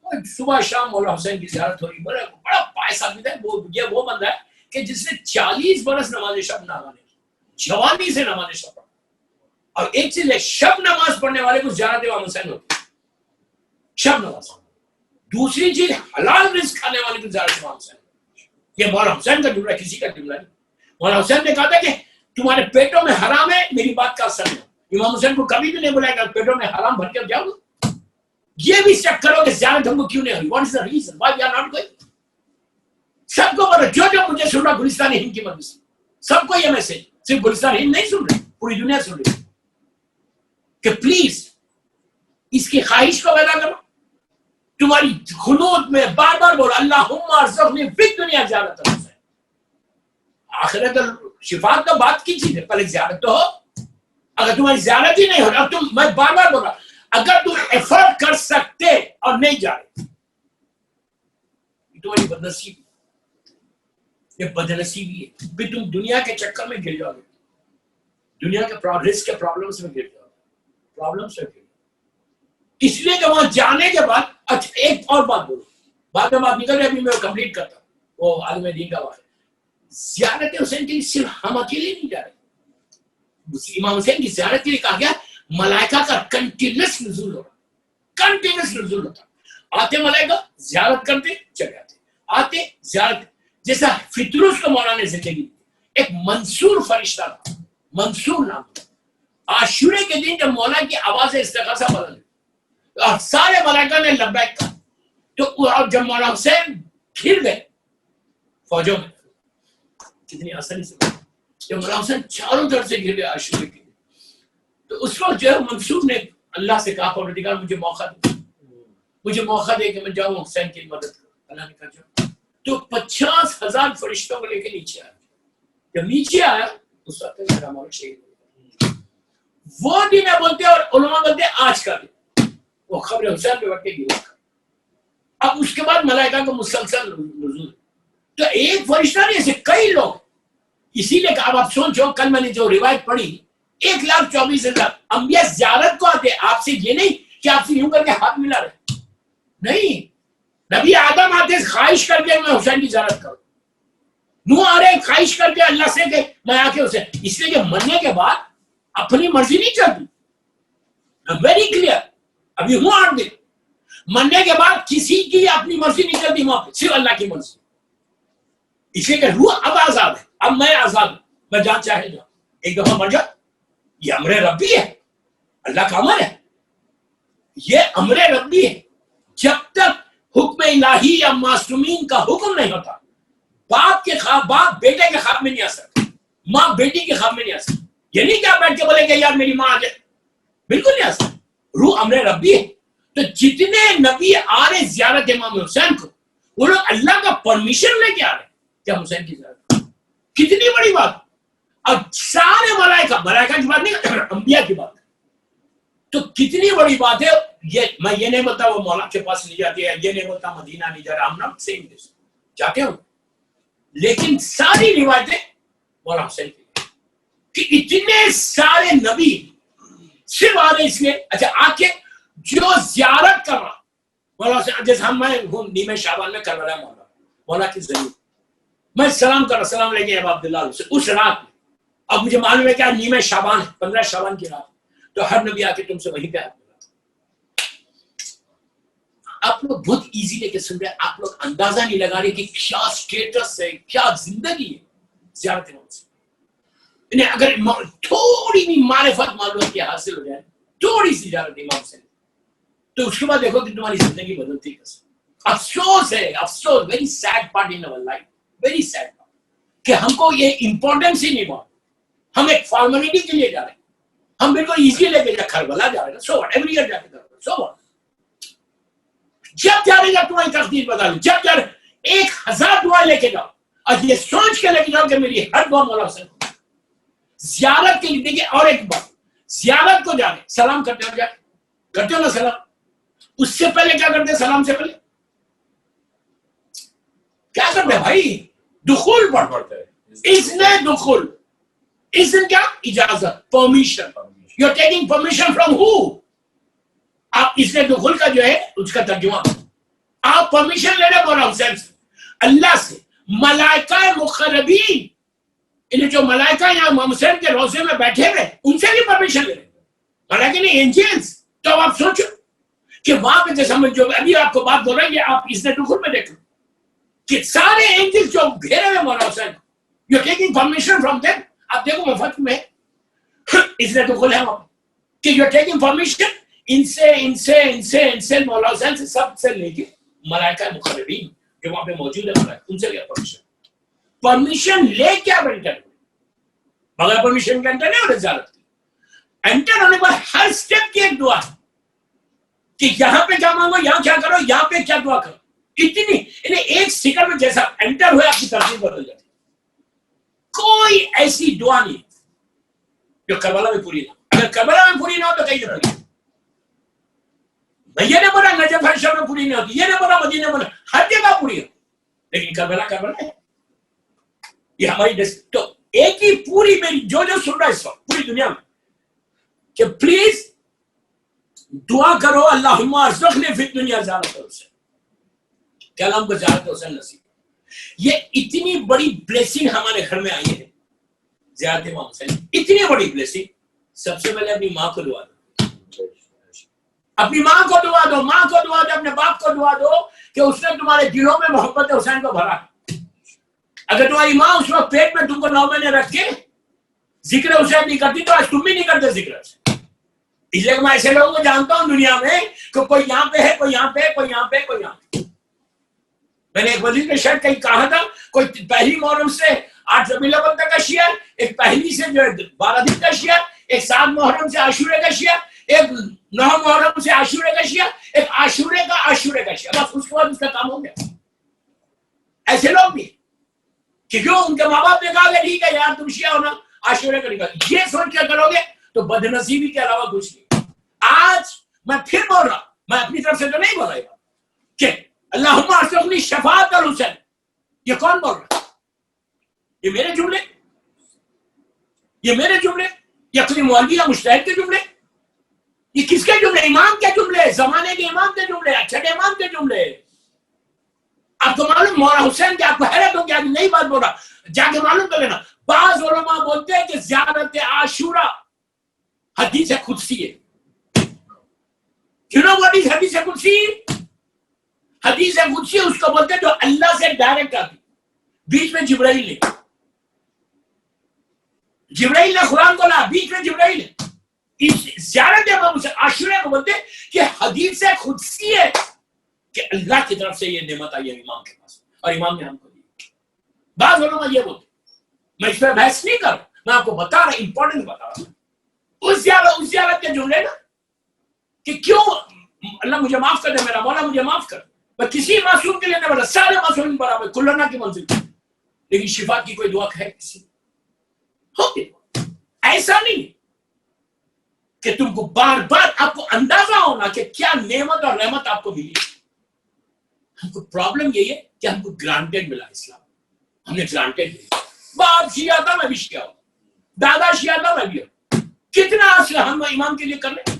सुबह शाम मौला हुसैन की ज़ियारत हो रही। बड़ा पायस आदमी था वो बंदा है कि जिसने 40 बरस नमाज शब ना माने, जवानी से नमाज शब पढ़ा। और एक चीज है, शब नमाज पढ़ने वाले को ज़ियारत इमाम हुसैन होती है, शब नमाज। दूसरी चीज हलाल रिज़्क खाने वाले को ज़ियारत इमाम हुसैन। ये मौला हुसैन का जुमला, किसी का जुमला नहीं। मौला हुसैन ने कहा था कि तुम्हारे पेटों में हराम है, मेरी बात का असर नहीं। इमाम हुसैन को कभी भी नहीं बुलाएगा पेटों में हराम भर के जाओ। ये भी चेक करो कि ज़ियारत हमको क्यों नहीं हुई, what is the reason why we are not going. सबको पता, जो मुझे सुन रहा गुलिस्तान हिंद की मदद से, सबको ये मैसेज, सिर्फ गुलिस्तान हिंद नहीं सुन रहे, पूरी दुनिया सुन रही कि प्लीज इसकी ख्वाहिश को पैदा करो। तुम्हारी खुनूत में बार बार बोलो अल्लाहुम्मा अर्ज़ुक़नी फिद दुनिया ज़ियारत हुसैन। आखिरत शिफात तो बात की चीज है, पहले ज़ियारत तो हो। अगर तुम्हारी ज़ियारत ही नहीं हो रहा, मैं बार बार बोल रहा, अगर तुम एफर्ट कर सकते और नहीं जा रहे, तुम्हारी बदनसीबी, ये बदनसीबी है। भी तुम दुनिया के चक्कर में गिर जाओगे, दुनिया के रिस्क के प्रॉब्लम्स में गिर जाओगे, प्रॉब्लम्स में गिर। इसलिए कि वहां जाने के बाद, अच्छा एक और बात बोलो, बाद में बात निकल रही, अभी मैं कंप्लीट करता हूं वो आलिम दीन का वाक़या। ज़ियारत हुसैन के लिए सिर्फ हम अकेले नहीं जा रहे, इमाम हुसैन की ज़ियारत के लिए कहा गया मलाइका का कंटिन्यूअस नुज़ूल हो रहा, कंटिन्यूअस नुज़ूल होता। आते मलाइका ज़ियारत करते चले आते, आते ज़ियारत। जैसा फितरूस को मौला ने जिंदगी दी, एक मंसूर फरिश्ता था, मंसूर नाम था। आशूरे के दिन जब मौला की आवाज इस्तिग़ासा बदल और सारे मलाइका ने लब्बैक कहा, तो जब मौला हुसैन घिर गए फौजों में, कितनी आसानी से जब मौला हुसैन चारों तरफ से घिर गए आशूरे के दिन, तो उस वक्त जो है मंसूर ने अल्लाह से कहा, परवरदिगार मुझे मौका दे, मुझे मौका दे कि मैं जाऊं हुसैन की मदद करूं। अल्लाह ने कहा जाओ। तो 50,000 फरिश्तों को लेकर नीचे आया। जब नीचे आया उस वक्त मेरा मौला शहीद हो गया। वो दिन है बोलते और उलमा बोलते आज का दिन, वो खबर हुसैन पे बैठ के गिरा। अब उसके बाद मलाइका का मुसलसल नुज़ूल, तो एक फरिश्ता नहीं, ऐसे कई लोग। इसीलिए कहा, आप सोचो, कल मैंने जो रिवायत पढ़ी, 1,24,000 अंबिया ज़ियारत को आते। आपसे ये नहीं कि आपसे यूं करके हाथ मिला रहे, नहीं। नबी आदम आते ख्वाहिश करके मैं हुसैन की ज़ियारत करूं, नूह आ रहे ख्वाहिश करके अल्लाह से कि मैं आके उसे, इसलिए कि मरने के बाद अपनी मर्जी नहीं चलती, वेरी क्लियर। अभी हूं 8 दिन, मरने के बाद किसी की अपनी मर्जी नहीं चलती वहां पे, सिर्फ अल्लाह की मर्जी। इसलिए कि रूह अब आजाद है, अब मैं आजाद हूं, मैं जहां चाहे जाऊं। एक दफा मर जाओ, ये अमरे रब्बी है, अल्लाह का अमर है, ये अमरे रब्बी है। जब तक हुक्म इलाही या मासूमीन का हुक्म नहीं होता, बाप बेटे के ख्वाब में नहीं आ सकता, माँ बेटी के ख्वाब में नहीं आ सकती। ये नहीं क्या बैठ के बोलेंगे यार मेरी माँ आ जाए, बिल्कुल नहीं आ सकता। रूह अमरे रब्बी है। तो जितने नबी आ रहे ज़ियारत इमाम हुसैन को, वो लोग अल्लाह का परमिशन लेके आ रहे क्या हुसैन की ज़ियारत। कितनी बड़ी बात। और सारे मलाइका की बात नहीं, अंबिया की बात। तो कितनी बड़ी बात है ये। मैं ये नहीं बोलता वो मौला के पास नहीं जाती है, ये नहीं बोलता मदीना नहीं जा रहा, हम नॉट सेइंग दिस, जाते हो। लेकिन सारी रिवायतें मौला हुसैन की कि इतने सारे नबी सिर्फ आ रहे इसलिए। अच्छा, आके जो ज़ियारत कर रहा मौला हुसैन, जैसे हम मैं हूं नीमे शाबान में करबला मौला की जमीन, मैं सलाम कर रहा, सलाम लेके अब्दुल्लाह उस रात में। अब मुझे मालूम है कि नीमे शाबान है, 15 शाबान की रात, तो हर नबी आके तुमसे वही पे आप लोग बहुत इजी लेके सुन रहे हैं। आप लोग अंदाजा नहीं लगा रहे कि क्या स्टेटस है, क्या जिंदगी है ज़ियारत इमाम से। अगर थोड़ी भी मारिफत मालूम की हासिल हो जाए, थोड़ी सी ज़ियारत इमाम से, तो उसके बाद देखो कि तुम्हारी जिंदगी बदलती है। अफसोस है, अफसोस, very sad part in our life, very sad part, कि हमको ये इंपॉर्टेंस ही नहीं मालूम। हम एक फॉर्मेलिटी के लिए जा रहे हैं, हम बिल्कुल इजी लेके जा, करबला जा रहे हैं, सो व्हाट, एवरी ईयर जाके करबला, सो व्हाट। जब जा रहे जब तुम्हारी तकदीर बदल, जब जा रहे 1000 दुआ लेके जाओ और ये सोच के लेके जाओ कि मेरी हर दुआ मौला हुसैन। ज़ियारत के लिए देखिए, और एक बात, ज़ियारत को जा रहे सलाम करते हो, जाके करते हो ना सलाम, उससे पहले क्या करते, सलाम से पहले क्या करते भाई, दुखुल पढ़ते हैं। इसने दुखुल, इसने क्या, इजाजत, permission. You are taking permission from who? आप इसने दुखुल का जो है उसका तर्जुमा, आप परमिशन ले रहे मौला हुसैन से, अल्लाह से, मलाइका मुक़र्रबीन, इन्हें जो मलाइका यहाँ इमाम हुसैन के रोज़े में बैठे हुए उनसे भी परमिशन ले रहे, मलाइका नहीं, एंजल्स। तो आप सोचो कि वहां पे जैसा मैं जो अभी आपको बात बोल रहा है, आप इसने दुखुल में देखो कि सारे एंजल्स जो घेरे हुए मौला Hussain, you are taking permission from them. आप देखो मफत में इसने दुखुल है वहां कि यू आर टेकिंग परमिशन इनसे मौला हुसैन से, सबसे लेके मलाइका मुक़र्रबीन जो वहां पे मौजूद है, मलाइका उनसे लिया परमिशन ले क्या एंटर, बगैर परमिशन के एंटर नहीं हो रहा। एंटर होने के बाद हर स्टेप की एक दुआ है कि यहाँ पे क्या मांगो, यहाँ क्या करो, यहाँ पे क्या दुआ करो। इतनी इन्हें एक सेकंड में जैसा एंटर हुआ आपकी तरतीब बदल जाती। कोई ऐसी दुआ नहीं जो करबला में पूरी ना, अगर करबला में पूरी ना हो तो कहीं ना पूरी। ये नहीं बोला नजफ हर्षा में पूरी नहीं होती, ये नहीं बोला मदीना में, हर जगह पूरी हो, लेकिन करबला है। ये हमारी तो एक ही पूरी मेरी जो सुन रहा है इस वक्त पूरी दुनिया में कि प्लीज दुआ करो, अल्लाहुम्मा अर्ज़ुक़नी फ़िद दुनिया ज़ियारत हुसैन, क्या हमको ज़ियारत हुसैन नसीब। ये इतनी बड़ी ब्लेसिंग हमारे घर में आई है ज़ियारत इमाम हुसैन, इतनी बड़ी ब्लेसिंग। सबसे पहले अपनी माँ को दुआ दो, अपनी माँ को दुआ दो, माँ को दुआ दो, अपने बाप को दुआ दो कि उसने तुम्हारे दिलों में मोहब्बत हुसैन को भरा। अगर तुम्हारी माँ उस वक्त पेट में तुमको 9 महीने रख के जिक्र हुसैन नहीं करती तो आज तुम भी नहीं करते जिक्र। इसलिए मैं ऐसे लोगों को जानता हूं दुनिया में कि कोई यहाँ पे है, कोई यहाँ पे, कोई यहाँ पे, कोई यहाँ पे। मैंने एक वजीर में शायद कहीं कहा था, कोई पहली मुहर्रम से 8 रबीउल अव्वल तक का शिया, एक पहली से जो 12 दिन का शिया, एक 7 मुहर्रम से आशूरे का शिया, एक 9 मुहर्रम से आशूरे का शिया, एक आशूरे का शिया। बस उसके बाद उसका काम हो गया। ऐसे लोग भी कि क्यों उनके माँ बाप ने कहा ठीक है यार तुम शिया हो ना, आशूरे का निकाल, ये सोच क्या करोगे तो बदनसीबी के अलावा कुछ नहीं। आज मैं फिर बोल रहा, मैं अपनी तरफ से तो नहीं बोल रहा कि अल्लाहुम्मा अर्ज़ुक़नी शफ़ाअत अल हुसैन, ये कौन बोल रहा है? ये मेरे जुमले, या कोई मौलवी या मुज्तहिद के जुमले? ये किसके जुमले? इमाम के जुमले, जमाने के इमाम के जुमले, अच्छे के इमाम के जुमले। आपको मालूम मौला हुसैन के, आपको हैरत हो गया, नई बात बोल रहा, जाके मालूम कर लेना। बाज़ उलमा बोलते हैं कि ज़ियारत आशूरा हदीस कुदसी है। You know what is हदीस कुदसी? हदीस कुदसी उसको बोलते हैं जो अल्लाह से डायरेक्ट आती, बीच में जिब्राइल ने कुरान को ला, बीच में जिब्राइल है। इस ज़ियारत आशूरा को बोलते हैं कि हदीस कुदसी है कि अल्लाह की तरफ से ये नेमत आई है इमाम के पास और इमाम ने हमको दी। बात उलमा ये बोलते, मैं इस पर बहस नहीं कर, मैं आपको बता रहा, इंपॉर्टेंट बता रहा हूं। उस ज़ियारत के जुमले ना कि क्यों अल्लाह मुझे माफ कर दे, मेरा मौला मुझे माफ कर, मैं किसी मासूम के लिए नहीं बोला, सारे मासूम बराबर, कुल्लना की मंजिल, लेकिन शिफा की कोई दुआ है किसी हो? ऐसा नहीं कि तुमको बार बार आपको अंदाजा होना कि क्या नेमत और रहमत आपको मिली। हमको प्रॉब्लम यही है कि हमको ग्रांटेड मिला इस्लाम, हमने ग्रांटेड लिया। बाप शिया था, मैं भी शिया हूं, दादा शिया था, मैं भी हूं। कितना हम इमाम के लिए कर रहे हैं?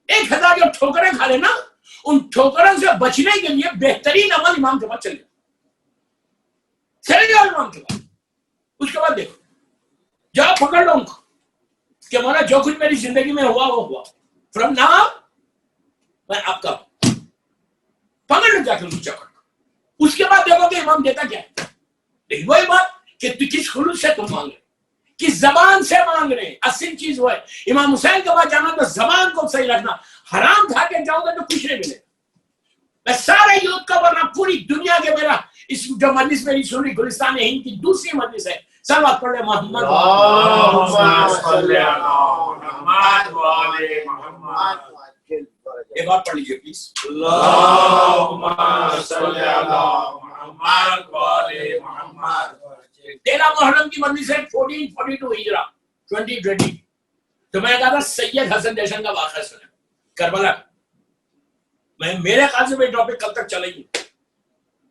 1000 जो ठोकरें खा लेना, उन ठोकरों से बचने के लिए बेहतरीन अमल इमाम के पास चले जाओ इमाम के पास। उसके बाद देखो, जाओ पकड़ लो उनको कि माना जो कुछ मेरी जिंदगी में हुआ वो हुआ, फ्रॉम नाउ मैं आपका पकड़ लो जाकर उनको चकड़। उसके बाद देखोगे इमाम देता क्या है। लेकिन वही बात कि तू किस खुलूस से तुम मांग रहे, किस जबान से मांग रहे, असल चीज वो है। इमाम हुसैन के पास जाना तो जबान को सही रखना, हराम खा के जाओगे तो कुछ नहीं मिलेगा। मैं सारे यूथ का वरना पूरी दुनिया के, मेरा इस जो मजलिस मेरी सुनी गुलिस्तान हिंद की दूसरी मजलिस है, सब बात पढ़ रहे मोहम्मद। एक बार पढ़ लीजिए प्लीज। 13 मुहर्रम की मजलिस है, 1442 हिजरा 2020। तो मैं कहा था सैयद हसन जैशन का वाक़या सुना करबला। मैं मेरे ख्याल से टॉपिक कल तक चलेगी।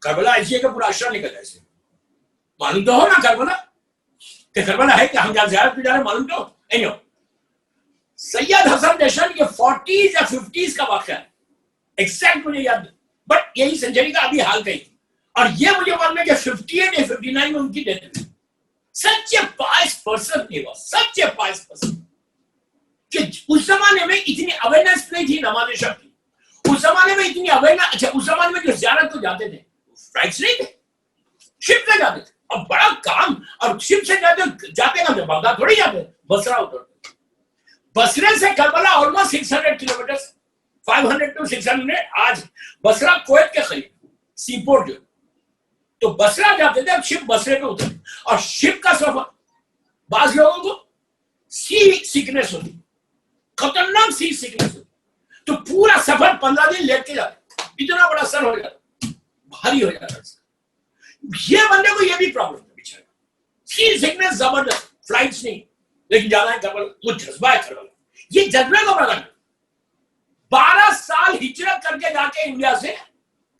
करबला ऐसी है कि पूरा अशरा निकल जाए। मालूम तो हो ना करबला कि करबला है कि हम जहाँ ज़ियारत पे जा रहे हैं, मालूम तो एनीहो। सैयद हसन जैशन के 40s या 50s का वाक़या है, एग्जैक्ट मुझे याद नहीं, बट यही सेंचुरी का अभी हाल गई। और ये मुझे मालूम है कि 58 या 59 में उनकी डेथ हुई। सच ए पायस पर्सन थे वो, सच ए पायस पर्सन कि उस जमाने में इतनी अवेयरनेस नहीं थी नमाज़ शब की। उस जमाने में इतनी अवेयरनेस, अच्छा उस जमाने में जो ज़ियारत को जाते थे फ्लाइट्स नहीं थे, शिप से जाते थे, और बड़ा काम, और शिप से जाते ना बगदाद थोड़ी जाते, बसरा उतरते। बसरे से करबला ऑलमोस्ट 600 किलोमीटर, 500 to 600। आज बसरा कुवैत के करीब सीपोर्ट जो, तो बसरा जाते थे, अब शिप बसरे पे उतरते। और शिप का सफर बाज लोगों को सी सिकनेस होती, खतरनाक सी सिकनेस होती, तो पूरा सफर 15 दिन लेट के जाते, इतना बड़ा सर हो जाता, भारी हो जाता। ये बंदे को ये भी प्रॉब्लम है बेचारा, सी सिकनेस जबरदस्त, फ्लाइट्स नहीं, लेकिन जाना है करबला, वो जज्बा है करबला। ये जज्बे को बड़ा 12 साल हिजरत करके जाके इंडिया से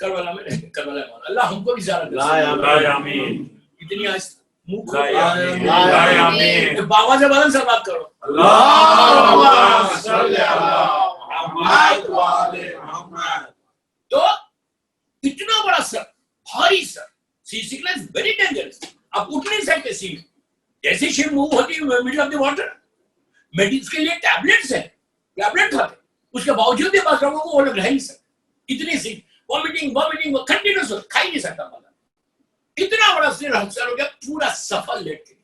करबला में रहे। करबला में अल्लाह हमको भी ज़ियारत दे, आमीन। इतनी आज मुंह खोल, आमीन। तो बाबा से बदल से बात करो, अल्लाहुम्मा सल्ली अला मुहम्मद व आले मुहम्मद। तो इतना बड़ा सर, भारी सर, सी सिकनेस वेरी डेंजरस, आप उठ नहीं सकते सी में। जैसे शिप मूव होती है middle of the water, medicine के लिए टैबलेट्स है, टैबलेट खाते, उसके बावजूद भी बस लोगों को वो लोग रह नहीं सकते। इतनी सी वॉमिटिंग कंटिन्यूस, खा ही नहीं सकता बंदा। इतना बड़ा सिर अफसर हो गया, पूरा सफल लेट के।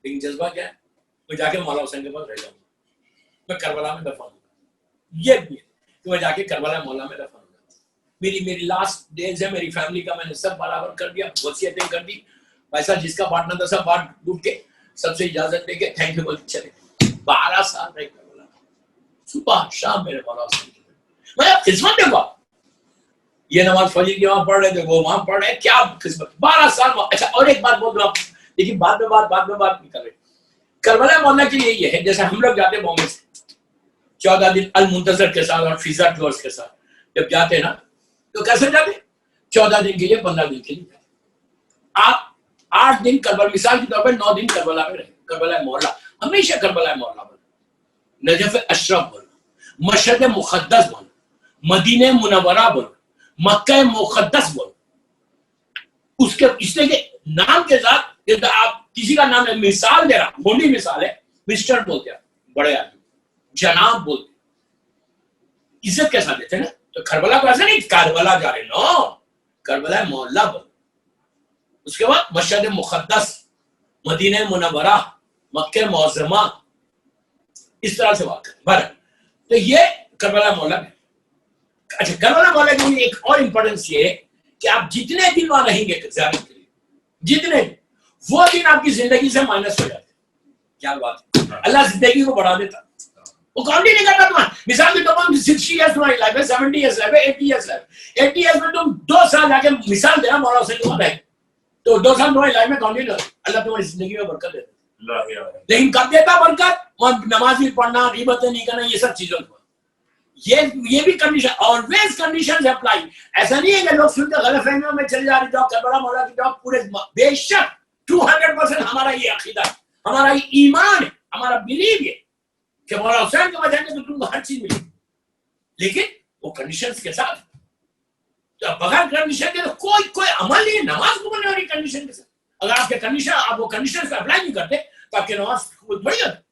लेकिन जज्बा क्या है, मैं जाके मौला हुसैन के पास रह जाऊंगा, मैं करबला में दफन होगा। ये भी है कि मैं जाके करबला मौला में दफन होगा। मेरी लास्ट डेज है, मेरी फैमिली का मैंने सब बराबर कर दिया, वसीयतें कर दी, पैसा जिसका बांटना था सब बांट बूट के, सबसे इजाजत लेके थैंक यू बोल चले। 12 साल रहे करबला, सुबह शाम मेरे मौला हुसैन की मैं खिदमत दूंगा। ये नमाज फजर की वहां पढ़ रहे थे, वो वहां पढ़ रहे, क्या किस्मत, 12 साल। अच्छा, और एक बात बोल दो आप, लेकिन बाद में बात नहीं कर रहे। करबला मोहल्ला के लिए ये है, जैसे हम लोग जाते बॉम्बे से 14 दिन अल मुंतजर के साथ और फिजा टूर्स के साथ जब जाते ना, तो कैसे जाते, 14 दिन के लिए, 15 दिन के लिए। आप 8 दिन करबला, मिसाल के तौर पर 9 दिन करबला में रहे, करबला मोहल्ला, हमेशा करबला मोहल्ला बोलो, नजफ अशरफ बोलो, मशहद मुकद्दस बोलो, मदीने मुनव्वरा बोलो, मक्का मुकद्दस बोलो। उसके इसलिए के नाम के साथ आप किसी का नाम है, मिसाल दे रहा, मोटी मिसाल है, मिस्टर बोलते हैं बड़े आदमी, जनाब बोलते, इज्जत के साथ देते ना। तो करबला को ऐसा नहीं करबला जा रहे, नो, करबला मोहल्ला बोलो। उसके बाद मशहद मुकद्दस, मदीने मुनव्वरा, मक्के मुअज़्ज़मा, इस तरह से बात करें। तो ये करबला मोहल्ला में। अच्छा, करबला मोहल्ला के लिए एक और इंपॉर्टेंस ये है कि आप जितने दिन वहां रहेंगे ज़ियारत के लिए, जितने वो दिन आपकी जिंदगी से माइनस हो जाते। क्या बात है, अल्लाह जिंदगी को बढ़ा देता, वो काउंट ही नहीं करता तुम्हारा। मिसाल के तौर पर 60 इयर्स तुम्हारी लाइफ है, 70 इयर्स लाइफ है, 80 इयर्स लाइफ, 80 इयर्स में तुम 2 साल जाके मिसाल देना मौला हुसैन को रहे, तो 2 साल तुम्हारी लाइफ में काउंट नहीं करता। अल्लाह तुम्हारी जिंदगी में बरकत देता, लेकिन कब देता बरकत, नमाज भी पढ़ना, रिबतें नहीं करना, ये सब चीजों को, ये भी कंडीशन, ऑलवेज कंडीशंस अप्लाई। ऐसा नहीं है कि लोग सुनते गलतफहमियों में चले जा रहे, जॉब करबला मौला की जॉब पूरे, बेशक 200% हमारा ये अकीदा है, हमारा ये ईमान है, हमारा बिलीव है कि मौला हुसैन की वजह से तो तुमको हर चीज मिलेगी, लेकिन वो कंडीशंस के साथ। तो बगैर कंडीशन के तो कोई अमल नहीं है, नमाज कबूल नहीं हो रही कंडीशन के साथ। अगर आपके कंडीशन, आप वो कंडीशन को अप्लाई नहीं करते तो आपकी नमाज कबूल थोड़ी होती।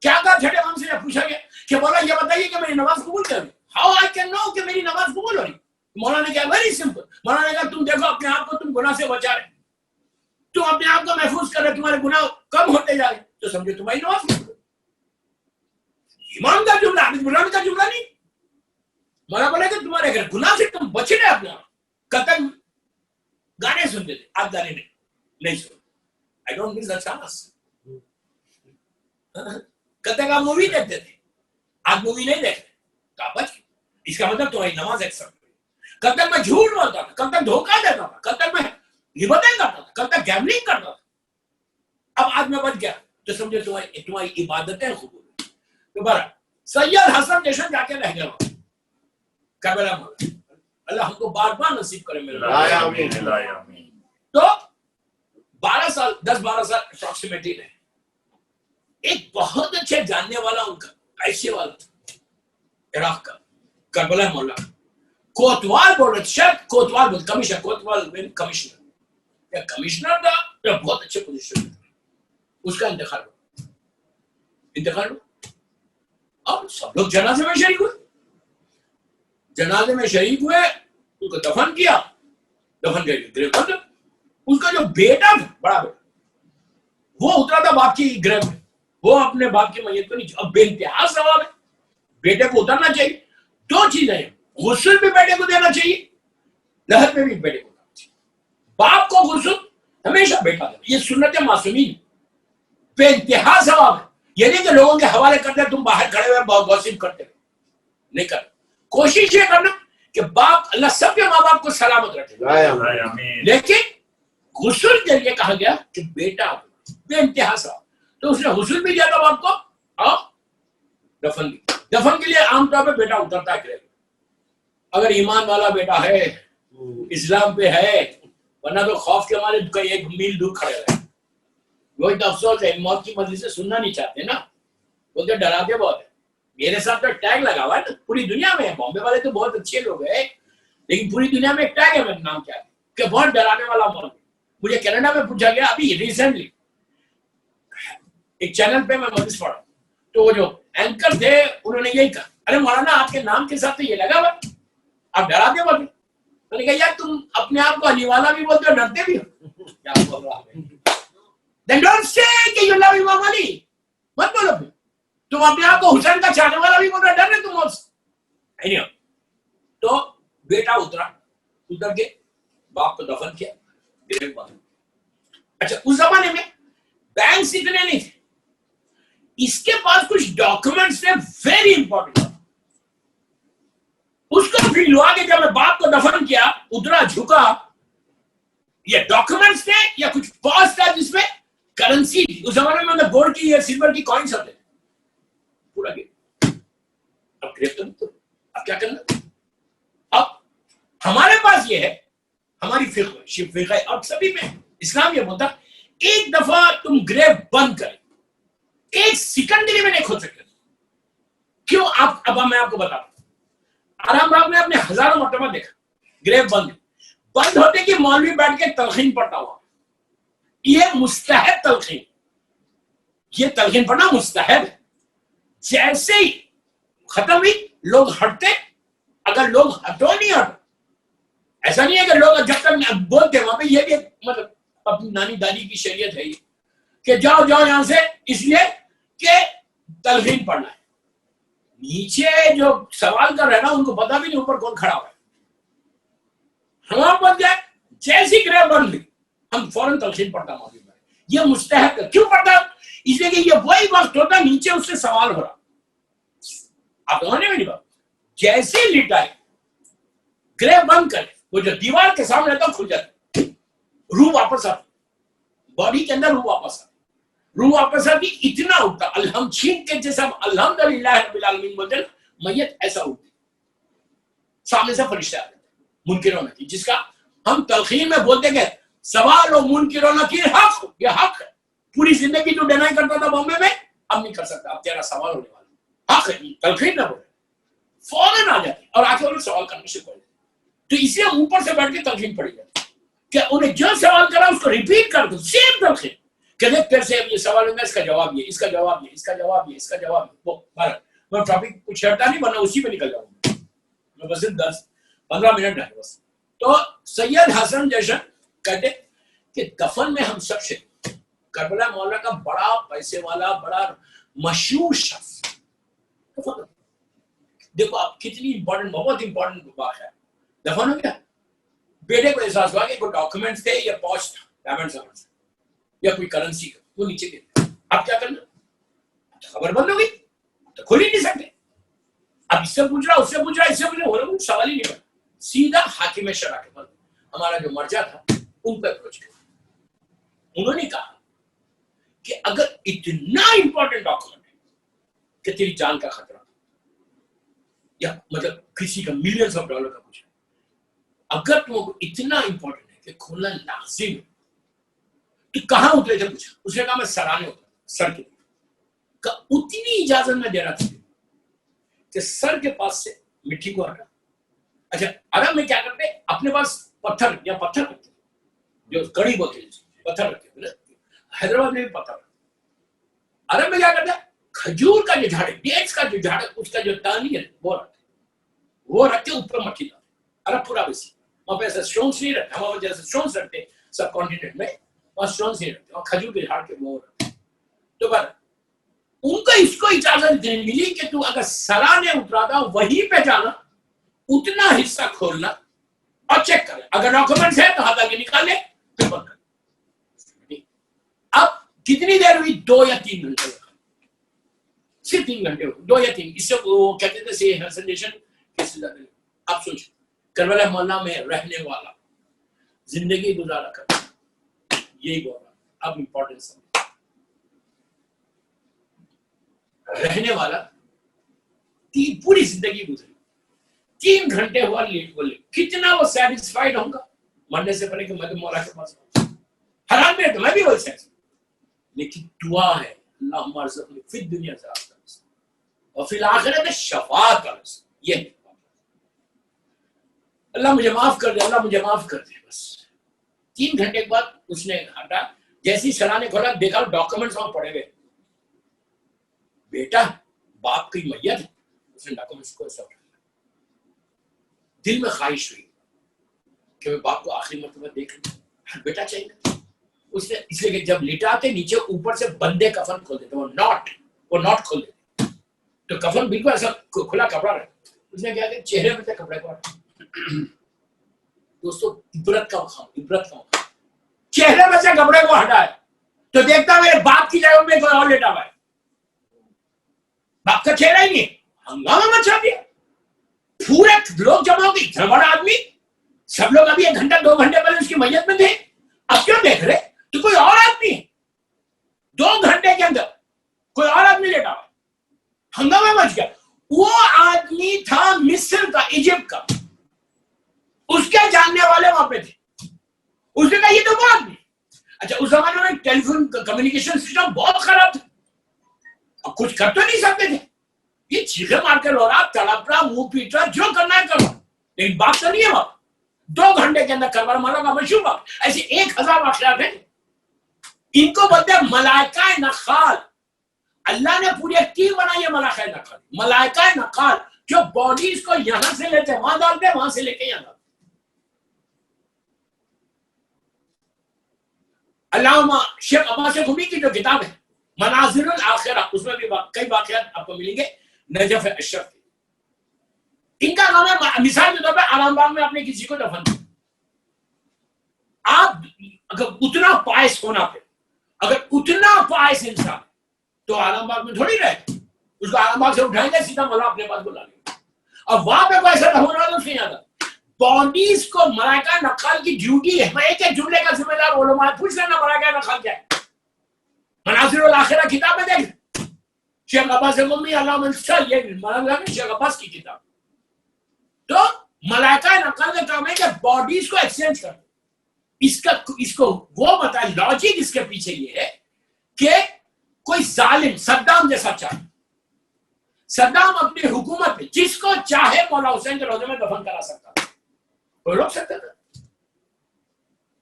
क्या कहा छठे इमाम से पूछा गया कि मौला ये बताइए कि मेरी नमाज कबूल कर रही, हाउ आई कैन नो कि मेरी नमाज कबूल हो रही। मौला ने कहा वेरी सिंपल, मौला ने कहा तुम देखो अपने आप को, तुम गुनाह से बचा रहे, तुम अपने आप को महफूज कर रहे, तुम्हारे गुनाह कम होते जा रहे, तो समझो तुम्हारी नमाज कबूल। ईमान का जुमला, बुरान का जुमला नहीं। मौला बोले कि तुम्हारे अगर गुनाह से तुम बच रहे अपने आप, कब तक गाने सुनते थे, आप गाने नहीं सुन, I don't miss the chance. कब तक आप मूवी देखते थे, आप मूवी नहीं देखते तो आप बच गए, इसका मतलब तुम्हारी नमाज एक्सेप्ट हुई। कब तक मैं झूठ बोलता था, कब तक धोखा देता था, कब तक मैं गिबतें करता था, कब तक गैम्बलिंग करता था, अब आज मैं बच गया, तो समझो तुम्हारी इबादतें कबूल। तो बरा सैयद हसन जशन जाके रह गया करबला में, अल्लाह हमको बार बार नसीब करे मेरे आमीन। तो 12 साल 10-12 साल अप्रोक्सीमेटली रहे। एक बहुत अच्छे जानने वाला उनका पैसे वाला इराक का करबला मौला कोतवाल बोल रहे, शायद कोतवाल बोल, कमिश्नर, कोतवाल कमिश्नर या कमिश्नर था या बहुत अच्छे पोजीशन, उसका इंतकाल हुआ। अब सब लोग जनाजे में शरीक हुए, जनाजे में शरीक हुए, उनको दफन किया, दफन करके उसका जो बेटा था, बड़ा बेटा, वो उतरा था बाप की ग्रेव में, वो अपने बाप की मैयत को नहीं। अब बेइंतहा सवाल है, बेटे को उतरना चाहिए। 2 चीजें हैं, गुस्ल भी बेटे को देना चाहिए, लहद में भी बेटे को देना चाहिए। बाप को गुस्ल हमेशा बेटा देना, ये सुन्नत मासूमीन, बेइंतहा सवाल है। ये नहीं कि लोगों के हवाले करते तुम बाहर खड़े हुए गॉसिप करते, नहीं कर। कोशिश ये करना कि बाप, अल्लाह सबके माँ बाप को सलामत रखे, लेकिन गुस्ल के लिए कहा गया कि बेटा बेइंतहा सवाल। तो उसने हुस्न भी दिया था बाप को, और दफन भी। दफन के लिए आमतौर पे बेटा उतरता है, अगर ईमान वाला बेटा है, इस्लाम पे है, वरना तो खौफ के मारे 1 मील दूर खड़े रहे। वही तो अफसोस है, मौत की मजलिस से सुनना नहीं चाहते ना, बोलते डराते बहुत है। मेरे साथ तो टैग लगा हुआ है ना, पूरी दुनिया में है, बॉम्बे वाले तो बहुत अच्छे लोग हैं, लेकिन पूरी दुनिया में एक टैग है, मेरा नाम क्या है कि बहुत डराने वाला मौत। मुझे कनाडा में पूछा गया अभी रिसेंटली, एक चैनल पे मैं मजलिस पढ़ा, तो वो जो एंकर थे उन्होंने यही कहा, अरे मौलाना आपके नाम के साथ तो ये लगा हुआ, आप डराते बोले। मैंने कहा यार तुम अपने आप को अली वाला भी बोलते हो, डरते भी हो। क्या बोल रहा है? Then don't say कि you love इमाम अली, मत बोलो फिर। तुम अपने आप को हुसैन का चाहने वाला भी बोल रहे, डर रहे तुम उससे। नहीं, तो बेटा उतरा, उतर के बाप को दफन किया, ग्रेव बांधा। अच्छा, उस जमाने में बैंक्स इतने नहीं थे, इसके पास कुछ डॉक्यूमेंट्स थे वेरी इंपॉर्टेंट। उसको फील हुआ कि जब मैं बाप को दफन किया, उतरा, झुका, ये डॉक्यूमेंट्स थे या कुछ पास था जिसमें करेंसी थी। उस जमाने में मतलब गोल्ड की या सिल्वर की कॉइन्स होते, पूरा गया। अब ग्रेफ्तार तो अब क्या करना? अब हमारे पास ये है, हमारी फिक्र है, अब सभी में इस्लाम ये बोलता एक दफा तुम ग्रेव बंद करें, एक सेकंड के लिए भी नहीं खोल सकते। क्यों? आप अब मैं आपको बताता हूं। आराम बाग में आपने हजारों मरतबा देखा ग्रेव बंद होते कि मौलवी बैठ के तलखीन पढ़ता हुआ। ये मुस्तहब तलखीन, ये तलखीन पढ़ना मुस्तहब है। जैसे ही खत्म हुई लोग हटते, अगर लोग हटो नहीं हटो, ऐसा नहीं है कि लोग जब तक बोलते वहां पे, ये भी मतलब अपनी नानी दादी की शरीयत है ये कि जाओ जाओ यहां से, इसलिए कि तलखीन पढ़ना है। नीचे जो सवाल कर रहे ना उनको पता भी नहीं ऊपर कौन खड़ा हुआ है। हम बन जाए, जैसी ग्रेव बन ली हम फौरन तलखीन पढ़ता मौजूद है। ये मुस्तहब है। क्यों पढ़ता? इसलिए कि ये वही वक्त होता नीचे उससे सवाल हो रहा। आप समझने में नहीं बात? जैसे लिटा है, ग्रेव बंद करे, वो जो दीवार के सामने रहता खुल जाता, रूह वापस आती, बॉडी के अंदर रूह वापस आती, रूह वापस आती, इतना उठता अल्हम छीन के जैसा अल्हम्दुलिल्लाह रब्बिल आलमीन बोलते, मैयत ऐसा उठती, सामने से फरिश्ता आते मुनकिरों नकीर, जिसका हम तलखीन में बोलते गए सवाल और मुनकिरों नकीर हक, ये हक है। पूरी जिंदगी तो डिनाई करता था बॉम्बे में, अब नहीं कर सकता, अब तेरा सवाल होने वाला, हक है। तलखीन ना बोले, फौरन आ जाती और आके उन्हें सवाल करने से पहले, तो इसलिए ऊपर से बैठ के तलखीन पड़ी जाती कि उन्हें जो सवाल करा उसको रिपीट कर दो, सेम तलखीन कि देख तेरे से ये सवाल होगा, इसका जवाब ये, इसका जवाब ये, इसका जवाब ये, इसका जवाब ये। वो भारत मैं टॉपिक कुछ छेड़ता नहीं, वरना उसी पे निकल जाऊंगा मैं, बस 10-15 मिनट है बस। तो सैयद हसन जैसा कहते कि दफन में हम सब से करबला मौला का बड़ा पैसे वाला, बड़ा मशहूर शख्स, देखो आप कितनी इंपॉर्टेंट, बहुत इंपॉर्टेंट बात है। दफन हो गया, बेटे को एहसास हुआ कि कोई डॉक्यूमेंट्स थे या पॉच था, डायमंड समझ या कोई करेंसी का, वो नीचे गिर। अब क्या करना? तो खबर बंद हो गई, तो खुल ही नहीं सकते। अब इससे पूछ रहा, उससे पूछ रहा, इससे पूछ रहा, कुछ सवाल ही नहीं बना। सीधा हाकिम शरा के पास हमारा जो मर्जा था उन पर अप्रोच किया। उन्होंने कहा कि अगर इतना इंपॉर्टेंट डॉक्यूमेंट है कि तेरी जान का खतरा, या मतलब किसी का मिलियंस ऑफ डॉलर का कुछ, अगर तुमको इतना इंपॉर्टेंट है कि खोलना लाजिम है, तो कहां उतरे थे पूछा। उसने कहा मैं सराहने उतरा, सर के का उतनी इजाजत में दे रहा था कि सर के पास से मिट्टी को हटा। अच्छा, अरब में क्या करते, अपने पास पत्थर या पत्थर रखते, जो कड़ी बोलते हैं पत्थर रखते, हैदराबाद में भी पत्थर। अरब में क्या करते, खजूर का जो झाड़, डेट्स का जो झाड़, उसका जो टहनी है वो रख के ऊपर मट्टी डालते। अरब पूरा वैसे, वहां पे ऐसा स्टोन्स नहीं रखते, हमारे जैसे स्टोन्स रखते सब कॉन्टिनेंट में, वहां स्टोन्स नहीं रखते, और खजूर के झाड़ के वो रखते। तो पर उनको इसको इजाजत नहीं मिली कि तू अगर सरा ने उतरा था वहीं पे जाना, उतना हिस्सा खोलना और चेक कर, अगर डॉक्यूमेंट्स है तो हाथ आगे निकाल ले, फिर बंद कर। अब कितनी देर हुई? 2 या 3 घंटे, सिर्फ 3 घंटे हुए, 2 या 3। इससे वो कहते थे से हसनेशन कैसे जाते। आप सोचो, करबला मोहल्ला में रहने वाला, जिंदगी गुजारा कर, यही बोल रहा। अब इंपॉर्टेंस रहने वाला पूरी जिंदगी गुजरी, 3 घंटे हुआ लेट बोले, कितना वो सेटिस्फाइड होगा मरने से पहले कि मैं तो मौला के पास हराम में, तो मैं भी वही सेटिस्फाइड। लेकिन दुआ है अल्लाह मर्ज़क़नी फिद दुनिया से और फिर आखिरत शफाअत कर, ये अल्लाह मुझे माफ कर दे, अल्लाह मुझे माफ कर दे। बस 3 घंटे के बाद उसने हटा, जैसी सलाह ने खोला, देखा डॉक्यूमेंट्स वहां पड़े हुए। बेटा बाप की मैयत है, उसने डॉक्यूमेंट्स को ऐसा उठाया। दिल में ख्वाहिश हुई कि मैं बाप को आखिरी मरतबा देख लूं, बेटा चाहिए। उसने इसलिए कि जब लिटाते नीचे ऊपर से बंदे कफन खोल देते, वो नॉट खोल देते, तो कफन बिल्कुल ऐसा खुला कपड़ा रहता। उसने क्या किया, चेहरे पे कपड़े को दोस्तों इबरत का खाओ, चेहरे में से कपड़े को हटाए तो देखता मेरे बाप की जगह में कोई और लेटा हुआ है, बाप का चेहरा ही नहीं, हंगामा मचा दिया, पूरे लोग जमा हो गए, इतना बड़ा आदमी, सब लोग अभी 1 घंटा 2 घंटे पहले उसकी मैयत में थे, अब क्यों देख रहे, तो कोई और आदमी है, 2 घंटे के अंदर कोई और आदमी लेटा हुआ, हंगामा मच गया। वो आदमी था मिस्र का, इजिप्ट का, उसके जानने वाले वहां पे थे, उसने कहा ये तो वो आदमी। अच्छा, उस जमाने में टेलीफोन कम्युनिकेशन सिस्टम बहुत खराब था, अब कुछ कर तो नहीं सकते थे, ये चीखे मार कर रो रहा, तड़प रहा, मुंह पीट रहा, जो करना है करो, लेकिन बात तो नहीं है बाप। 2 घंटे के अंदर करवा मारा का मशहूर बात। ऐसे 1000 वाकयात हैं, इनको बोलते हैं मलाइका नखाल। अल्लाह ने पूरी एक टीम बनाई है मलाइका नखाल, मलाइका नखाल, जो बॉडीज को यहां से लेते वहां डालते, वहां से लेके यहां डालते। अल्लामा शेख अब्बास गुमी की जो किताब है मनाजिरुल आखिरा, उसमें भी कई वाकयात आपको मिलेंगे नजफ अशरफ के। इनका नाम है, मिसाल के तौर पर आरामबाग में आपने किसी को दफन किया, आप अगर उतना पायस होना पे, अगर उतना पायस इंसान तो आरामबाग में थोड़ी रहे, उसको आरामबाग से उठाएंगे सीधा मौला अपने पास बुला लेंगे, और वहां पे कोई ऐसा दफन वाला नहीं आता। बॉडीज को मलाइका नखाल की ड्यूटी है, मैं एक जुमले का जिम्मेदार उलमा पूछ लेना मलाइका नखाल क्या है, मनाजिरुल आखिरा किताब में देख, शेख अब्बास गुमी अल्लाह ये शेख अब्बास की किताब। तो मलाइका नखाल का काम है कि बॉडीज को एक्सचेंज कर, इसको वो बताए, लॉजिक इसके पीछे ये है कि कोई जालिम सद्दाम जैसा चाहे, सद्दाम अपनी हुकूमत में जिसको चाहे मौला हुसैन के रोजे में दफन करा सकता था, कोई रोक सकता था?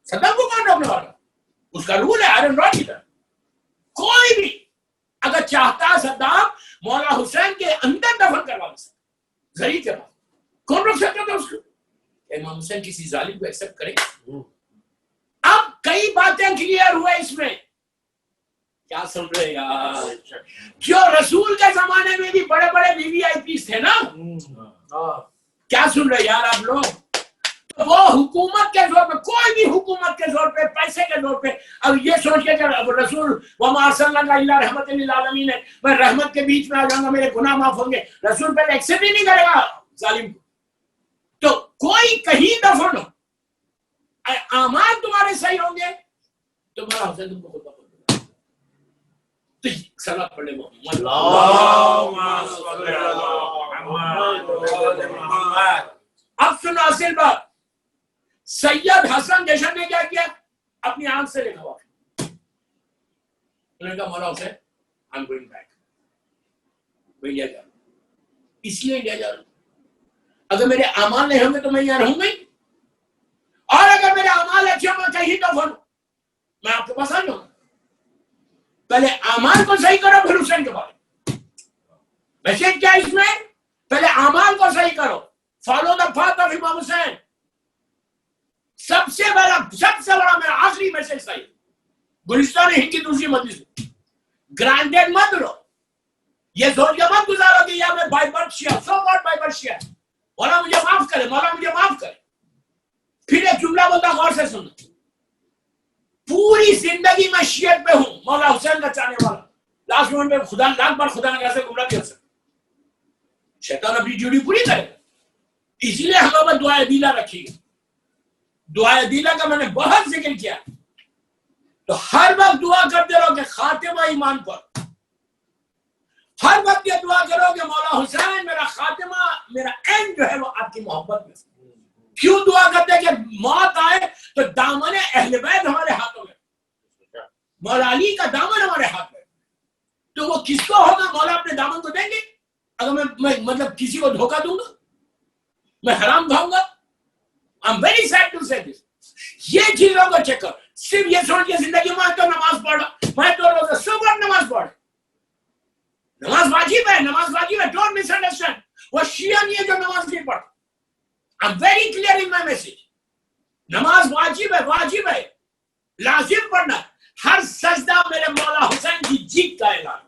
सद्दाम को कौन रोकने वाला? उसका रूल है आयरन रॉड की तरह, कोई भी अगर चाहता सद्दाम मौला हुसैन के अंदर दफन करवा सकता, जरी के बाद कौन रोक सकता था उसको? इमाम हुसैन किसी जालिम को एक्सेप्ट करेंगे? अब कई बातें क्लियर हुए इसमें, क्या सुन रहे यार? क्यों रसूल के जमाने में भी बड़े बड़े वीवीआईपी थे ना, क्या सुन रहे यार आप लोग? तो वो हुकूमत के जोर पे, कोई भी हुकूमत के जोर पे, पैसे के जोर पे, अब ये सोच के अब रसूल वमा अरसलनाका इल्ला रहमतन लिल आलमीन है, मैं रहमत के बीच में आ जाऊंगा, मेरे गुनाह माफ होंगे, रसूल पहले एक्सेप्ट ही नहीं करेगा जालिम को। तो कोई कहीं दफन हो, आमाल तुम्हारे सही होंगे तो मौला हुसैन तुमको खुद दफन, तो सलात पढ़े मोहम्मद। अब सुनो असल बात, सैयद हसन जशन ने क्या किया, अपनी आंख से लिखा हुआ, उन्होंने कहा मौला Hussain I am going back, मैं इंडिया जा रहा हूं, इसलिए इंडिया जा रहा हूं, अगर मेरे अमाल नहीं होंगे तो मैं यहाँ रहूंगा, और अगर मेरे अमाल अच्छे होंगे कहीं तो फिर मैं आपके पास आ जाऊंगा। पहले अमाल को सही करो फिर हुसैन के बारे में। वैसे क्या इसमें, पहले अमाल को सही करो, फॉलो द पाथ ऑफ इमाम हुसैन। सबसे बड़ा मेरा आखिरी मैसेज सही, गुलिस्तान हिंद की दूसरी मजलिस में ग्रांटेड मत लो, ये सोच के मत गुजारो कि यार मैं by birth Shia, so what by birth Shia, मौला मुझे माफ करे, मौला मुझे माफ करे। फिर एक जुमला बोलता, गौर से सुनना, पूरी जिंदगी में शियत पे हूं, मौला हुसैन का चाहने वाला, लास्ट मोमेंट में खुदा लाख बार खुदा ने कैसे गुमराह किया सकता, शैतान अपनी ड्यूटी पूरी करेगा, इसलिए हमें दुआ दीला रखी है। दुआ दीला का मैंने बहुत जिक्र किया, तो हर वक्त दुआ करते रहो कि खातिमा ईमान पर, हर वक्त ये दुआ करो कि मौला हुसैन मेरा खातिमा, मेरा एंड जो है वो आपकी मोहब्बत में। क्यों दुआ करते हैं कि मौत आए तो दामन अहले बैत हमारे हाथों में, मौला अली का दामन हमारे हाथ में, तो वो किसको होगा? मौला अपने दामन को देंगे? अगर मैं मतलब किसी को धोखा दूंगा, मैं हराम खाऊंगा? I am very sad to say this. ये चीजों को चेक करो, सिर्फ ये सोच के जिंदगी में तो नमाज पढ़ा, मैं तो रोजा सुबह नमाज पढ़, नमाज वाजिब है, नमाज वाजिब है, डोंट मिसअंडरस्टैंड। वो शिया नहीं है जो नमाज नहीं पढ़ता। आई am very clear in my message. नमाज वाजिब है, लाजिम पढ़ना। हर सजदा मेरे मौला हुसैन की जीत का ऐलान,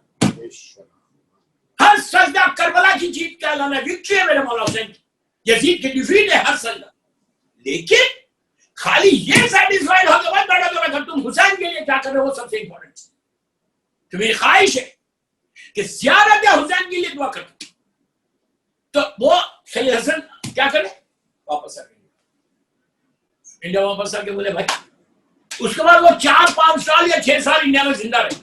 हर सजदा करबला की जीत का ऐलान है, विक्ट्री है मेरे मौला हुसैन की, यजीद की डिफीट है हर सजदा। लेकिन खाली ये सेटिस्फाइड हो गए बैठा तो बैठा, तुम हुसैन के लिए क्या कर रहे हो, सबसे इंपॉर्टेंट। तो मेरी ख्वाहिश है कि ज़ियारत हुसैन के लिए दुआ करते, तो वो सैयद हसन क्या करे, वापस आ गए इंडिया, वापस आके बोले भाई, उसके बाद वो 4-5 साल या 6 साल इंडिया में जिंदा रहे,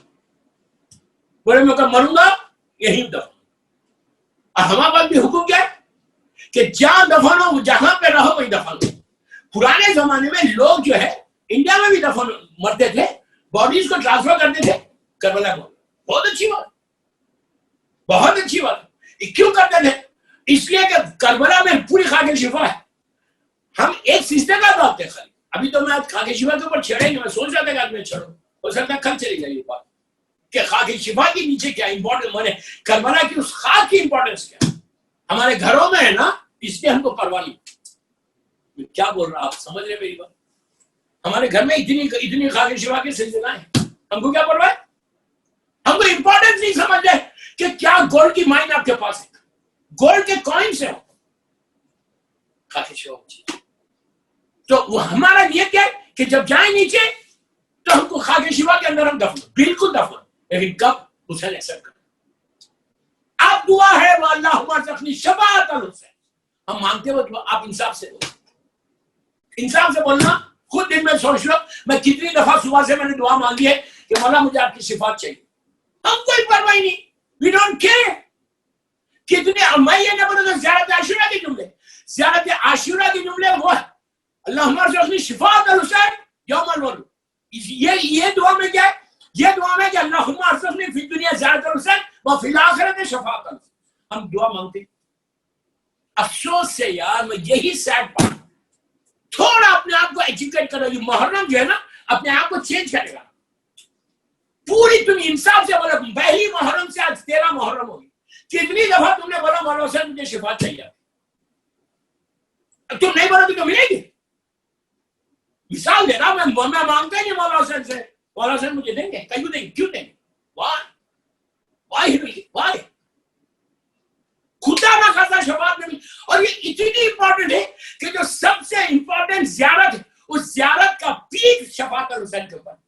बोले मैं कब मरूंगा यही दफन। और हमारे पास भी हुक्म क्या है कि जहां दफन हो, जहां पे रहो वही दफन हो। पुराने जमाने में लोग जो है इंडिया में भी दफन मरते थे, बॉडीज को ट्रांसफर करते थे करबला में। बहुत अच्छी बात, बहुत अच्छी बात। क्यों करते थे? इसलिए कि करबला में पूरी खाके शिफा है। हम एक सिस्टम का बात है खाली। अभी तो मैं आज खाके शिफा के ऊपर छेड़ेंगे, मैं सोच रहा था कि आज मैं छेड़ूं, हो सकता है कल चली जाए बात कि खाके शिफा के नीचे क्या इंपॉर्टेंट, मैंने करबला की उस खाक की इंपॉर्टेंस क्या हमारे घरों में है ना, इसलिए हमको परवाह नहीं। क्या बोल रहा आप समझ रहे मेरी बात? हमारे घर में इतनी खाके शिफा की सिलसिला है, हमको क्या परवाह है? हमको इंपॉर्टेंस नहीं समझ रहे कि क्या गोल्ड की माइन आपके पास है, गोल्ड के कॉइन्स है खाके शिफा। तो वो हमारा नियत क्या है कि जब जाए नीचे तो हमको खाके शिफा के अंदर हम दफन, बिल्कुल दफन। लेकिन कब? हुसैन एक्सेप्ट कर। अब दुआ है अल्लाहुम्मा रज़क़नी शफ़ाअत हुसैन, हम मांगते हो तो आप इंसाफ से बोलो, इंसाफ से बोलना। खुद दिन में सोच लो मैं कितनी दफा सुबह से मैंने दुआ मांगी है कि मौला मुझे आपकी शिफात चाहिए। हम कोई परवाह नहीं, वी डोंट केयर कितने। मैं ये ना बोलूं ज़ियारत आशूरा के जुमले, ज़ियारत आशूरा के जुमले वो है अल्लाहुम्मा रज़क़नी शफ़ाअत हुसैन यौमल वलूद। ये दुआ में क्या है? ये दुआ में कि अल्लाहुम्मा रज़क़नी फ़ी दुनिया ज़ियारत हुसैन व फ़िल आखिरत शफ़ाअत हुसैन। हम दुआ मांगते। अफसोस से यार, मैं यही सैड पार्ट, थोड़ा अपने आप को एजुकेट करो। ये मुहर्रम जो है ना, अपने आप को चेंज करेगा पूरी। तुम इंसाफ से बोलो, पहली मुहर्रम से आज 13 मुहर्रम होगी, कितनी दफा तुमने बोला मौला हुसैन मुझे शिफात चाहिए? तुम नहीं बोलोगे तो मिलेगी? मिसाल दे रहा मैं मांगता ही नहीं मौला हुसैन से, मौला हुसैन मुझे देंगे, क्यों देंगे, क्यों देंगे? वाई खुदा ना खाता शफात नहीं। और ये इतनी इंपॉर्टेंट है कि जो सबसे इंपॉर्टेंट ज़ियारत है, उस ज़ियारत का पीक शफात हुसैन के ऊपर।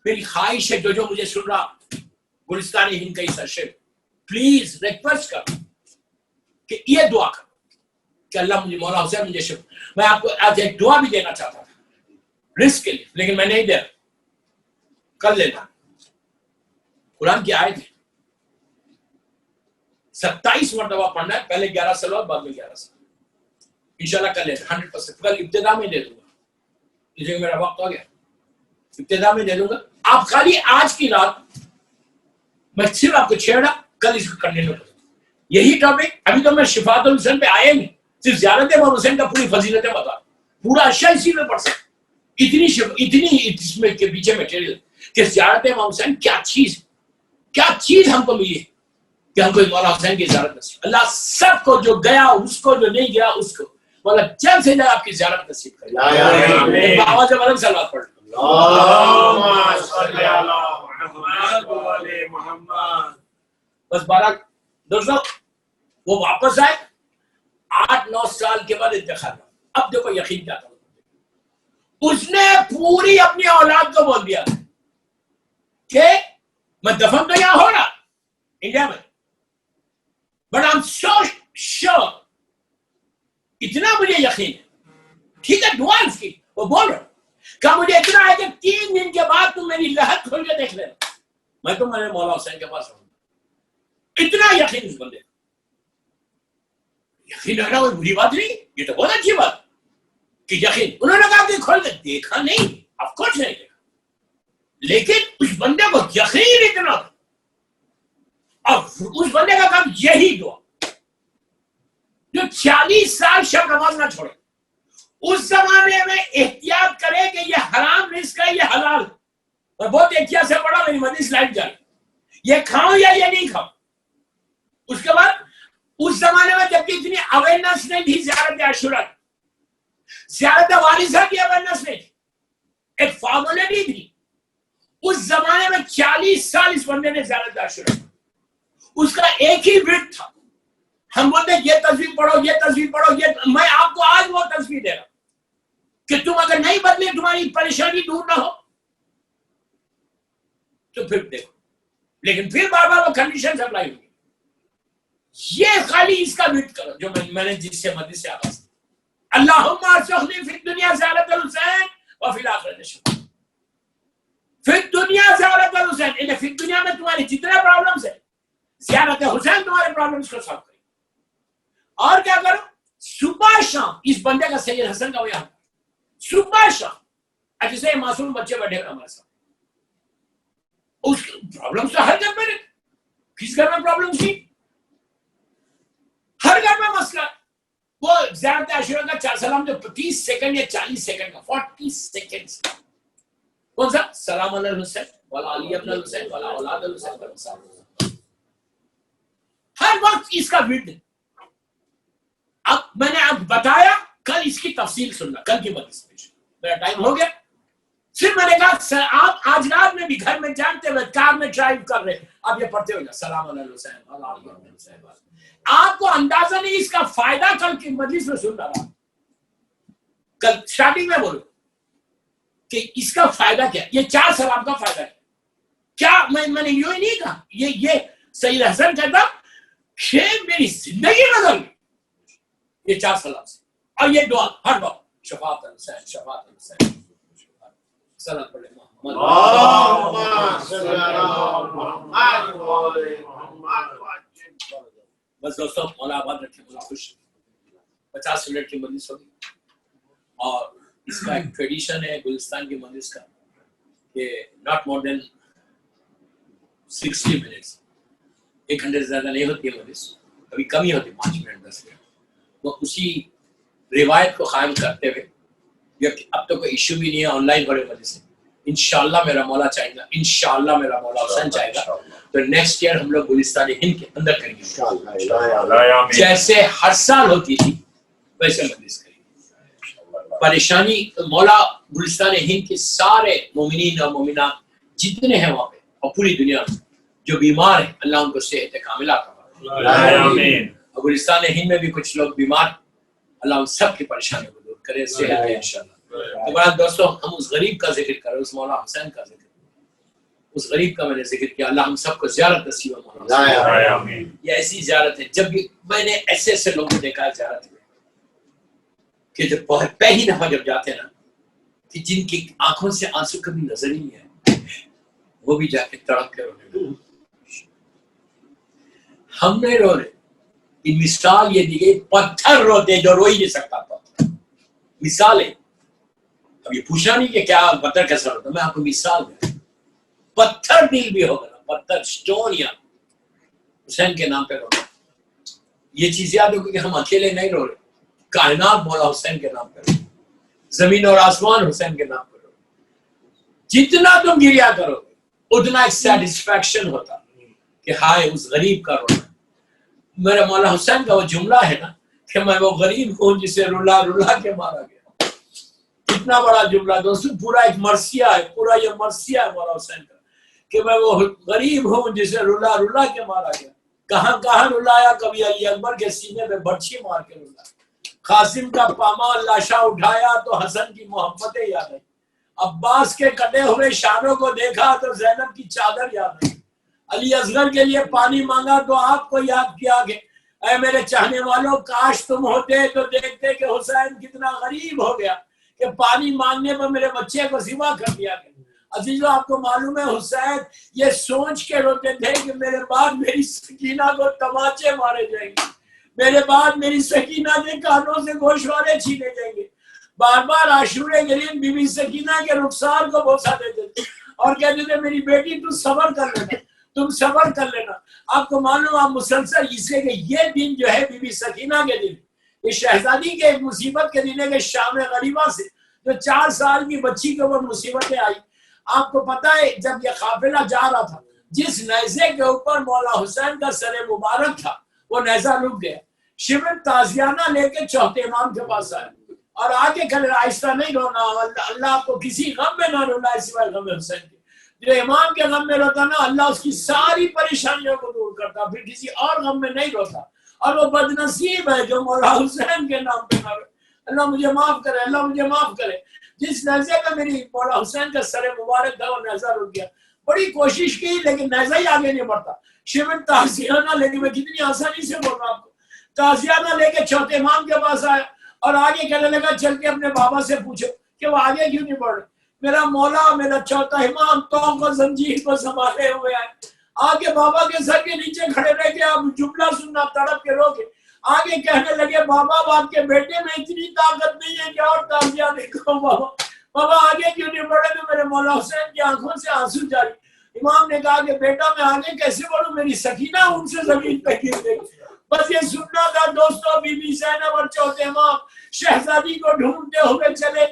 मेरी ख्वाहिश है जो मुझे सुन रहा गुलिस्तान हिंद का सरशे, प्लीज रिक्वेस्ट कर कि ये दुआ करो कि अल्लाह मुझे मौला हुसैन मुझे शिफ। मैं आपको आज एक दुआ भी देना चाहता था रिस्क के लिए, लेकिन मैं नहीं दे रहा, कर लेना। कुरान की आयत है 27 मरतबा पढ़ना है, पहले 11 साल बाद में 11 साल। इंशाल्लाह कर लेना 100%। कल इब्तिदा में दे दूंगा, इसलिए मेरा वक्त हो गया, इब्तिदा में दे दूंगा। आप खाली आज की रात, मैं सिर्फ आपको छेड़ा, कल इसको कंटिन्यू करो। यही टॉपिक अभी तो मैं शिफातुल हुसैन पे आया नहीं, सिर्फ ज़ियारत इमाम हुसैन का पूरी फजीलतें बता, पूरा अशा इसी में पढ़ सकते। इतनी इसमें के पीछे मटेरियल कि ज़ियारत इमाम हुसैन क्या चीज हमको मिली है कि हमको मौला हुसैन की ज़ियारत नसीब। अल्लाह सबको, जो गया उसको, जो नहीं गया उसको, मौला जल्द से जल्द आपकी ज़ियारत नसीब करे। आवाज़ में सलावत पढ़ बस 12 दोस्तों वो वापस आए 8-9 साल के बाद इंतकाल। अब देखो यकीन क्या था, उसने पूरी अपनी औलाद को बोल दिया कि मैं दफन तो यहां हो रहा इंडिया में, but I am so sure, इतना मुझे यकीन है, ठीक है दुआ उसकी, वो बोल रहा क्या मुझे इतना है कि 3 दिन के बाद तुम मेरी लहर खोल के देख लेना, मैं तो मेरे मौला हुसैन के पास रहूंगा। इतना यकीन इस बंदे, यकीन रखना कोई बुरी बात नहीं, ये तो बहुत अच्छी बात कि यकीन। उन्होंने कहा कि खोल के देखा नहीं, ऑफ कोर्स नहीं देखा, लेकिन उस बंदे को यकीन इतना था, और उस बंदे का काम यही दुआ, जो 40 साल शब नमाज ना छोड़े, उस जमाने में एहतियात करे कि ये हराम रिस्क है, ये हलाल, और बहुत एहतियात से पढ़ा, मेरी मदद स्लाइड जा रही, ये खाऊं या ये नहीं खाऊं। उसके बाद उस जमाने में जबकि इतनी अवेयरनेस नहीं थी ज़ियारत आशूरा, ज़ियारत वारिसा की अवेयरनेस नहीं थी, एक फॉर्मेलिटी थी। उस जमाने में 40 साल इस बंदे ने ज़ियारत आशुरा, उसका एक ही विर्द था। हम बोलते ये तस्वीर पढ़ो, ये तस्वीर पढ़ो, ये मैं आपको आज वो तस्वीर दे रहा हूं कि तुम अगर नहीं बदले, तुम्हारी परेशानी दूर ना हो तो फिर देखो, लेकिन फिर बार बार वो कंडीशन अप्लाई होगी। ये खाली इसका विर्द करो जो मैंने जिससे मदद से आवाज, अल्लाहुम्मा अर्ज़ुक़नी फिद दुनिया ज़ियारतल हुसैन व फिल आखिरति शफ़ाअत। फिद दुनिया ज़ियारतल हुसैन, इन फिद दुनिया में तुम्हारी जितने प्रॉब्लम्स है, ज़ियारत हुसैन तुम्हारे प्रॉब्लम्स को सॉल्व करेगी। और क्या करो, सुबह शाम इस बंदे का सैयद हसन का यहाँ सुबह शाम जैसे मासूम बच्चे बैठे हुए हमारे साथ, उसकी प्रॉब्लम्स तो हर घर में, किस घर में प्रॉब्लम थी, हर घर में मसला। वो ज़ियारत आशुरा का 4 सलाम जो 30 सेकंड या 40 सेकंड का 40 सेकंड, कौन सा सलाम अलैहि हुसैन वाला अली इब्न हुसैन वाला औलाद हुसैन, हर वक्त इसका विर्द। अब मैंने अब बताया, कल इसकी तफसील सुनना, कल की मजलिस में। मेरा टाइम हो गया। फिर मैंने कहा आप आज रात में भी घर में जानते हुए कार में ड्राइव कर रहे, आप ये पढ़ते हो सलाम अलैहि हुसैन वाला अली इब्न हुसैन वाला, आपको अंदाजा नहीं इसका फायदा कल की मजलिस में सुन रहा। कल स्टार्टिंग में बोलो कि इसका फायदा क्या, ये 4 सलाम का फायदा है क्या। मैंने यूं ही नहीं कहा, ये सैयद हसन कहता मेरी जिंदगी बदल गई ये 4 सलाम से। और ये दुआ हर वक्त, शफाअत हुसैन, शफाअत हुसैन, सलाम पढ़े मोहम्मद। बस दोस्तों, मौला आबाद रखे, मौला खुश। 50 मिनट की मजलिस होगी और इसका एक ट्रेडिशन है गुलिस्तान की मजलिस का कि नॉट मोर देन 60 मिनट्स, 1 घंटे से ज्यादा नहीं होती है मजलिस, कभी कम ही होती 5 मिनट 10 मिनट। वो उसी रिवायत को कायम करते हुए, अब तो कोई इश्यू भी नहीं है, ऑनलाइन बड़े मजलिस है। इंशाअल्लाह मेरा मौला चाहेगा, इंशाअल्लाह मेरा मौला हुसैन चाहेगा तो नेक्स्ट ईयर हम लोग गुलिस्तान हिंद के अंदर करेंगे, जैसे हर साल होती थी वैसे मजलिस करेंगे। परेशानी मौला गुलिस्तान हिंद के सारे मोमिनीन और मोमिनात जितने हैं वहाँ पे और पूरी दुनिया में जो बीमार है, अल्लाह उनको सेहत कामिला आमीन। और गुलिस्तान हिंद में भी कुछ लोग बीमार, अल्लाह उन सब की परेशानियों को दूर करे, सेहत है इंशाअल्लाह। तो बड़ा दोस्तों, हम उस गरीब का जिक्र करें, उस मौला हुसैन का जिक्र, उस गरीब का मैंने जिक्र किया। अल्लाह हम सबको ज़ियारत नसीब फरमाए। ये ऐसी ज़ियारत है, जब भी मैंने ऐसे ऐसे लोगों को देखा है ज़ियारत में कि जब पहली दफा जब जाते ना कि जिनकी आंखों से आंसू कभी नजर ही नहीं आए, वो भी जाके तड़प के रोने। हम नहीं रो रहे, मिसाल ये दी गई, पत्थर रोते जो रो ही नहीं सकता पत्थर, मिसाल है। अब ये पूछना नहीं कि क्या पत्थर कैसा होता, मैं आपको मिसाल दूं। पत्थर दिल भी होगा ना, पत्थर स्टोन या हुसैन के नाम पे रो रहे। ये चीज याद होगी कि हम अकेले नहीं रो रहे, कायनात मौला हुसैन के नाम पे रो, जमीन और आसमान हुसैन के नाम पे रो। जितना तुम गिरिया करोगे उतना एक सेटिस्फैक्शन होता कि हाय उस गरीब का रोना। मेरे मौला हुसैन का वो जुमला है ना कि मैं वो गरीब हूँ जिसे रुला रुला के मारा गया। कितना बड़ा जुमला दोस्तों, पूरा एक मरसिया है, पूरा ये मरसिया है मौला हुसैन का कि मैं वो गरीब हूँ जिसे रुला रुला के मारा गया। कहां कहां रुलाया, कभी अली अकबर के सीने पे बर्छी मार के रुला, कासिम का पामाल लाशा उठाया तो हसन की मोहब्बतें याद आई, अब्बास के कटे हुए शानों को देखा तो ज़ैनब की चादर याद आई, अली असगर के लिए पानी मांगा तो आपको याद किया कि ऐ मेरे चाहने वालों, काश तुम होते तो देखते कि हुसैन कितना गरीब हो गया कि पानी मांगने पर मेरे बच्चे को सिवा कर दिया गया। अजीजों, आपको मालूम है हुसैन ये सोच के रोते थे कि मेरे बाद मेरी सकीना को तमाचे मारे जाएंगे, मेरे बाद मेरी सकीना के कानों से गोशवारे छीने जाएंगे। बार बार आशूरे के दिन बीबी सकीना के रुखसार को बोसा देते थे और कहते थे मेरी बेटी तू सब्र कर लेना, तुम सब्र कर लेना। आपको मालूम, आप मुसलसल इसलिए कि ये दिन जो है बीबी सकीना के दिन, ये शहजादी के एक मुसीबत के दिन है कि शाम गरीबा से जो 4 साल की बच्ची के ऊपर मुसीबतें आई। आपको पता है जब ये काफिला जा रहा था, जिस नेज़े के ऊपर मौला हुसैन का सरे मुबारक था वो नेज़ा रुक गया। शिविर ताजियाना लेके चौथे इमाम के पास आया और आगे कल आहिस्ता नहीं रोना। अल्लाह आपको किसी गम में ना रुला सिवाय गम हुसैन के। जो इमाम के गम में रोता ना, अल्लाह उसकी सारी परेशानियों को दूर करता, फिर किसी और गम में नहीं रोता। और वो बदनसीब है जो मौला हुसैन के नाम पे ना रोए। अल्लाह मुझे माफ करे, अल्लाह मुझे माफ करे। जिस नज़े में मेरी मौला हुसैन का सर मुबारक था वो नज़र रुक गया। बड़ी कोशिश की लेकिन नज़र ही आगे नहीं बढ़ता। शिविर ताज़ियाना लेके, मैं कितनी आसानी से बोल रहा हूँ आपको, ताज़ियाना लेके चौथे इमाम के पास आया और आगे कहने लगा चल के अपने बाबा से पूछो कि वो आगे क्यों नहीं बढ़ रहे। मेरा मौला, मेरा चौथा इमाम तो को जंजीर को संभाले हुए है। आगे बाबा के सर के नीचे खड़े रह के आप जुमला सुनना, तड़प के रोके। आगे कहने लगे बाबा, आपके बेटे में इतनी ताकत नहीं है कि और ताज़िया देखो। बाबा बाबा आगे क्यों नहीं बढ़े। तो मेरे मौला हुसैन की आंखों से आंसू जारी। इमाम ने कहा कि बेटा मैं आगे कैसे बढ़ूं, मेरी सकीना उनसे जमीन पे गिर गई। बस ये सुनना था दोस्तों। बीबी ज़ैनब और चौथे इमाम शहजादी को ढूंढते हुए चले।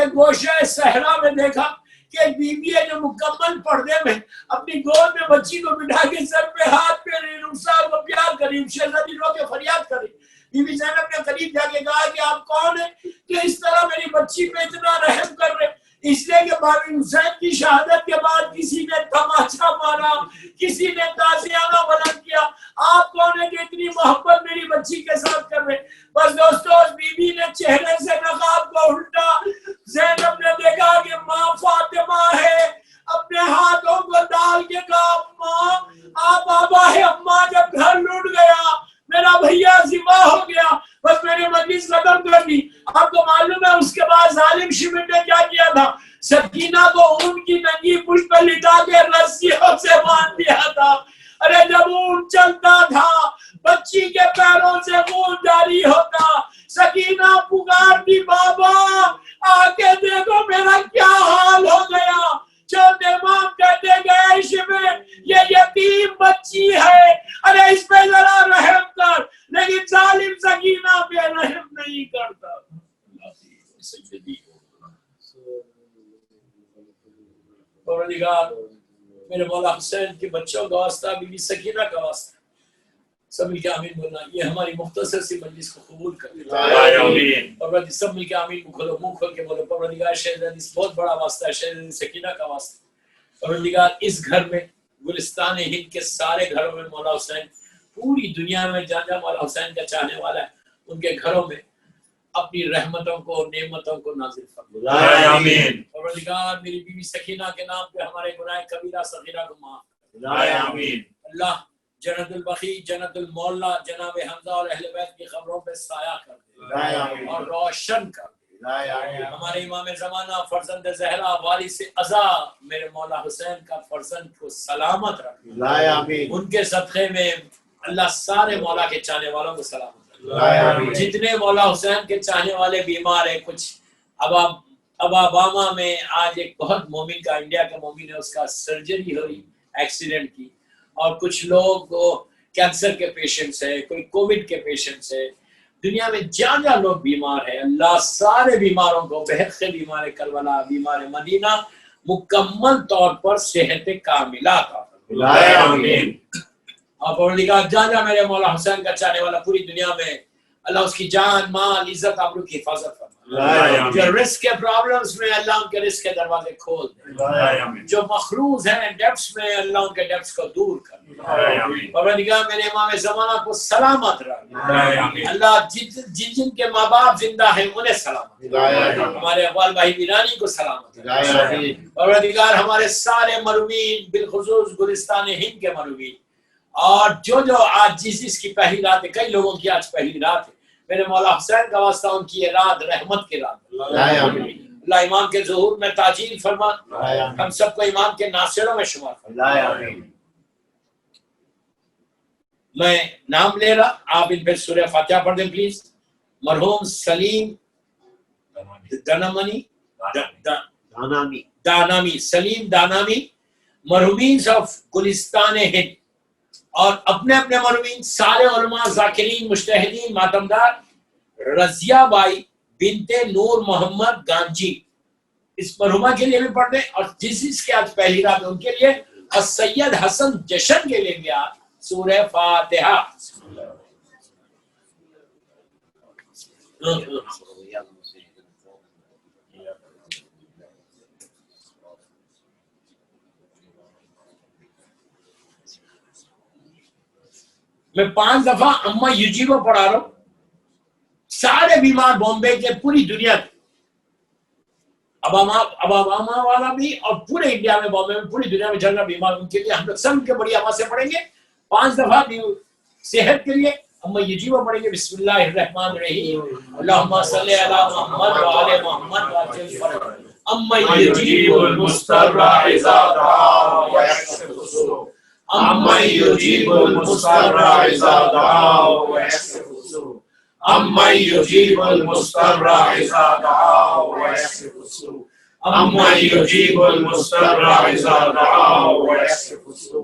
गोशे सहरा में देखा कि एक बीबी है जो मुकम्मल पर्दे में अपनी गोद में बच्ची को बिठा के सर पे हाथ पे रुखसार को प्यार करी। शहजादी रो के फरियाद करी। बीबी ज़ैनब ने करीब जाके कहा कि आप कौन है कि इस तरह मेरी बच्ची पे इतना रहम कर रहे। इसलिए कि बाबी हुसैन की शहादत के बाद किसी ने तमाचा मारा, किसी ने ताज़ियाना बुलंद किया। आप कौन है कि इतनी मोहब्बत मेरी बच्ची के साथ कर रहे। बस दोस्तों, उस बीबी ने चेहरे से नकाब को उल्टा। ज़ैनब ने देखा कि माँ फातिमा है। अपने हाथों को डाल के कहा अम्मा, आप बाबा है। अम्मा जब घर लूट गया, मेरा भैया जिबा हो गया, बस मैंने मजलिस खत्म कर दी। आपको मालूम है उसके बाद जालिम शिविर ने क्या किया था? सकीना को उनकी नंगी पुष्ट पर लिटा के रस्सियों से बांध दिया था। अरे जब ऊंट चलता था, बच्ची के पैरों से खून जारी होता, सकीना पुकारती बाबा आके देखो मेरा क्या हाल हो गया। चौथे इमाम कहते गए शिविर ये यतीम बच्ची है, अरे इस पे जरा रहम कर। लेकिन जालिम सकीना पे रहम नहीं करता। मेरे मौला हुसैन के बच्चों का वास्ता, बीबी सकीना का वास्ता, सब मिलके आमीन बोलना। ये हमारी मुख्तसर सी मजलिस को कबूल कर। और सब मिलके आमीन खोलो, मुंह खोल के बोलो। परवरदिगार शहजादी बहुत बड़ा वास्ता है, शहजादी सकीना का वास्ता। परवरदिगार इस घर में, गुलिस्तान हिंद के सारे घरों में मौला हुसैन, पूरी दुनिया में जहाँ जहाँ मौला हुसैन का चाहने वाला है उनके घरों में अपनी रहमतों को, नेमतों को नाज़िल फरमा। आमीन। परवरदिगार मेरी बीवी सकीना के नाम पे हमारे गुनाह कबीरा सगीरा को माफ कर। आमीन। अल्लाह जन्नतुल बखी, जन्नतुल मौला, जनाब हमजा और अहले बैत की खबरों पे साया कर दे और रोशन कर दे। हमारे इमाम ज़माना फर्जंद ज़हरा वाली से अज़ा मेरे मौला हुसैन का फर्जंद को सलामत रखे। उनके सदक़े में अल्लाह सारे मौला के चाहने वालों को सलामत रखे। जितने मौला हुसैन के चाहने वाले बीमार है, कुछ अब अबामा में आज एक बहुत मोमिन का, इंडिया का मोमिन है, उसका सर्जरी हुई एक्सीडेंट की। और कुछ लोग कैंसर के पेशेंट्स है, कोई कोविड के पेशेंट्स है। दुनिया में जहाँ लोग बीमार है, अल्लाह सारे बीमारों को, बेहद बीमार करबला, बीमार मदीना, मुकम्मल तौर पर सेहत कामिला और जहाँ मेरे मौला हुसैन का चाहने वाला पूरी दुनिया में अल्लाह उसकी जान, माल, इज्जत, आबरू की हिफाजत फरमा। जो रिस्क के प्रॉब्लम्स में अल्लाह उनके रिस्क के दरवाजे खोल दे। जो मखरूज हैं डेप्स में, अल्लाह उनके डेप्स को दूर कर। परवरदिगार मेरे इमाम ज़माना को सलामत रख। अल्लाह जिन के माँ बाप जिंदा हैं उन्हें सलामत। हमारे अव्वल भाई वीरानी को सलामत। परवरदिगार हमारे सारे मरूमीन, बिलखुसूस गुलिस्तान हिंद के मरूमीन, और जो आज जिसकी पहली रात है, कई लोगों की आज पहली रात है, मेरे मौला हुसैन का वास्ता उनकी ये रात रहमत की रात। अल्लाह इमाम के ज़ुहूर में ताजील फरमा, हम सबको इमाम के नासिरों में शुमार फरमा। मैं नाम ले रहा, आप इन पे सूरह फातिहा पढ़ दें प्लीज। मरहूम सलीम दानामी, सलीम दानामी, मरहूमीन ऑफ गुलिस्तान हिंद, और अपने अपने मरहूमीन सारे उलमा, ज़ाकिरीन, मुज्तहिदीन, मातमदार, रज़िया बाई बिनते नूर मोहम्मद गांजी, इस मरहुमा के लिए भी पढ़ दें। और जिसके आज पहली रात है उनके लिए, और सैयद हसन जशन के लिए भी आज सूरह फातिहा। मैं 5 दफा अम्मा युजीबो पढ़ा रहा हूं, सारे बीमार बॉम्बे के, पूरी दुनिया के, अबामा वाला भी और पूरे इंडिया में, बॉम्बे में, पूरी दुनिया में चल रहा बीमार, उनके लिए हम लोग सब के बड़ी आवाज से पढ़ेंगे 5 दफा सेहत के लिए। अम्मा युजीबो पढ़ेंगे, बिस्मिल्लाहिर्रहमानिर्रहीम, अल्लाहुम्मा सल्ली अला मुहम्मद व आले मुहम्मद व अज्जिल फरज। अम्मा युजीबुल मुस्तर्रा इज़ा दआ व यक्शिफु सू, अम्मा युजीबुल मुस्तर्रा इज़ा दआ व यक्शिफु सू, अम्मा युजीबुल मुस्तर्रा इज़ा दआ व यक्शिफु सू, अम्मा युजीबुल मुस्तर्रा इज़ा दआ व यक्शिफु सू,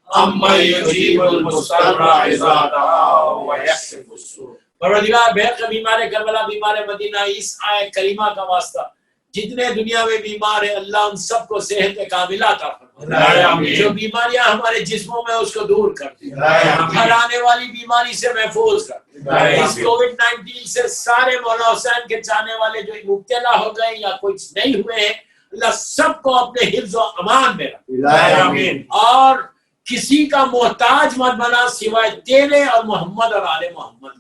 अम्मा युजीबुल मुस्तर्रा इज़ा दआ व यक्शिफु सू। परवरदिगार बेहद बीमार है, करबला बीमार है, मदीना, इस आयत करीमा का वास्ता जितने दुनिया में बीमार है अल्लाह उन सबको सेहत कामिला अता फरमाए, जो बीमारियां हमारे जिस्मों में उसको दूर कर दे, हर आने वाली बीमारी से महफूज कर दे। इस कोविड-19 से सारे मौला हुसैन के चाहने वाले जो मुब्तला हो गए या कुछ नहीं हुए हैं, अल्लाह सबको अपने हिफ्ज़ और अमान में रखे और किसी का मोहताज मत बना सिवाय तेरे और मोहम्मद और आले मोहम्मद।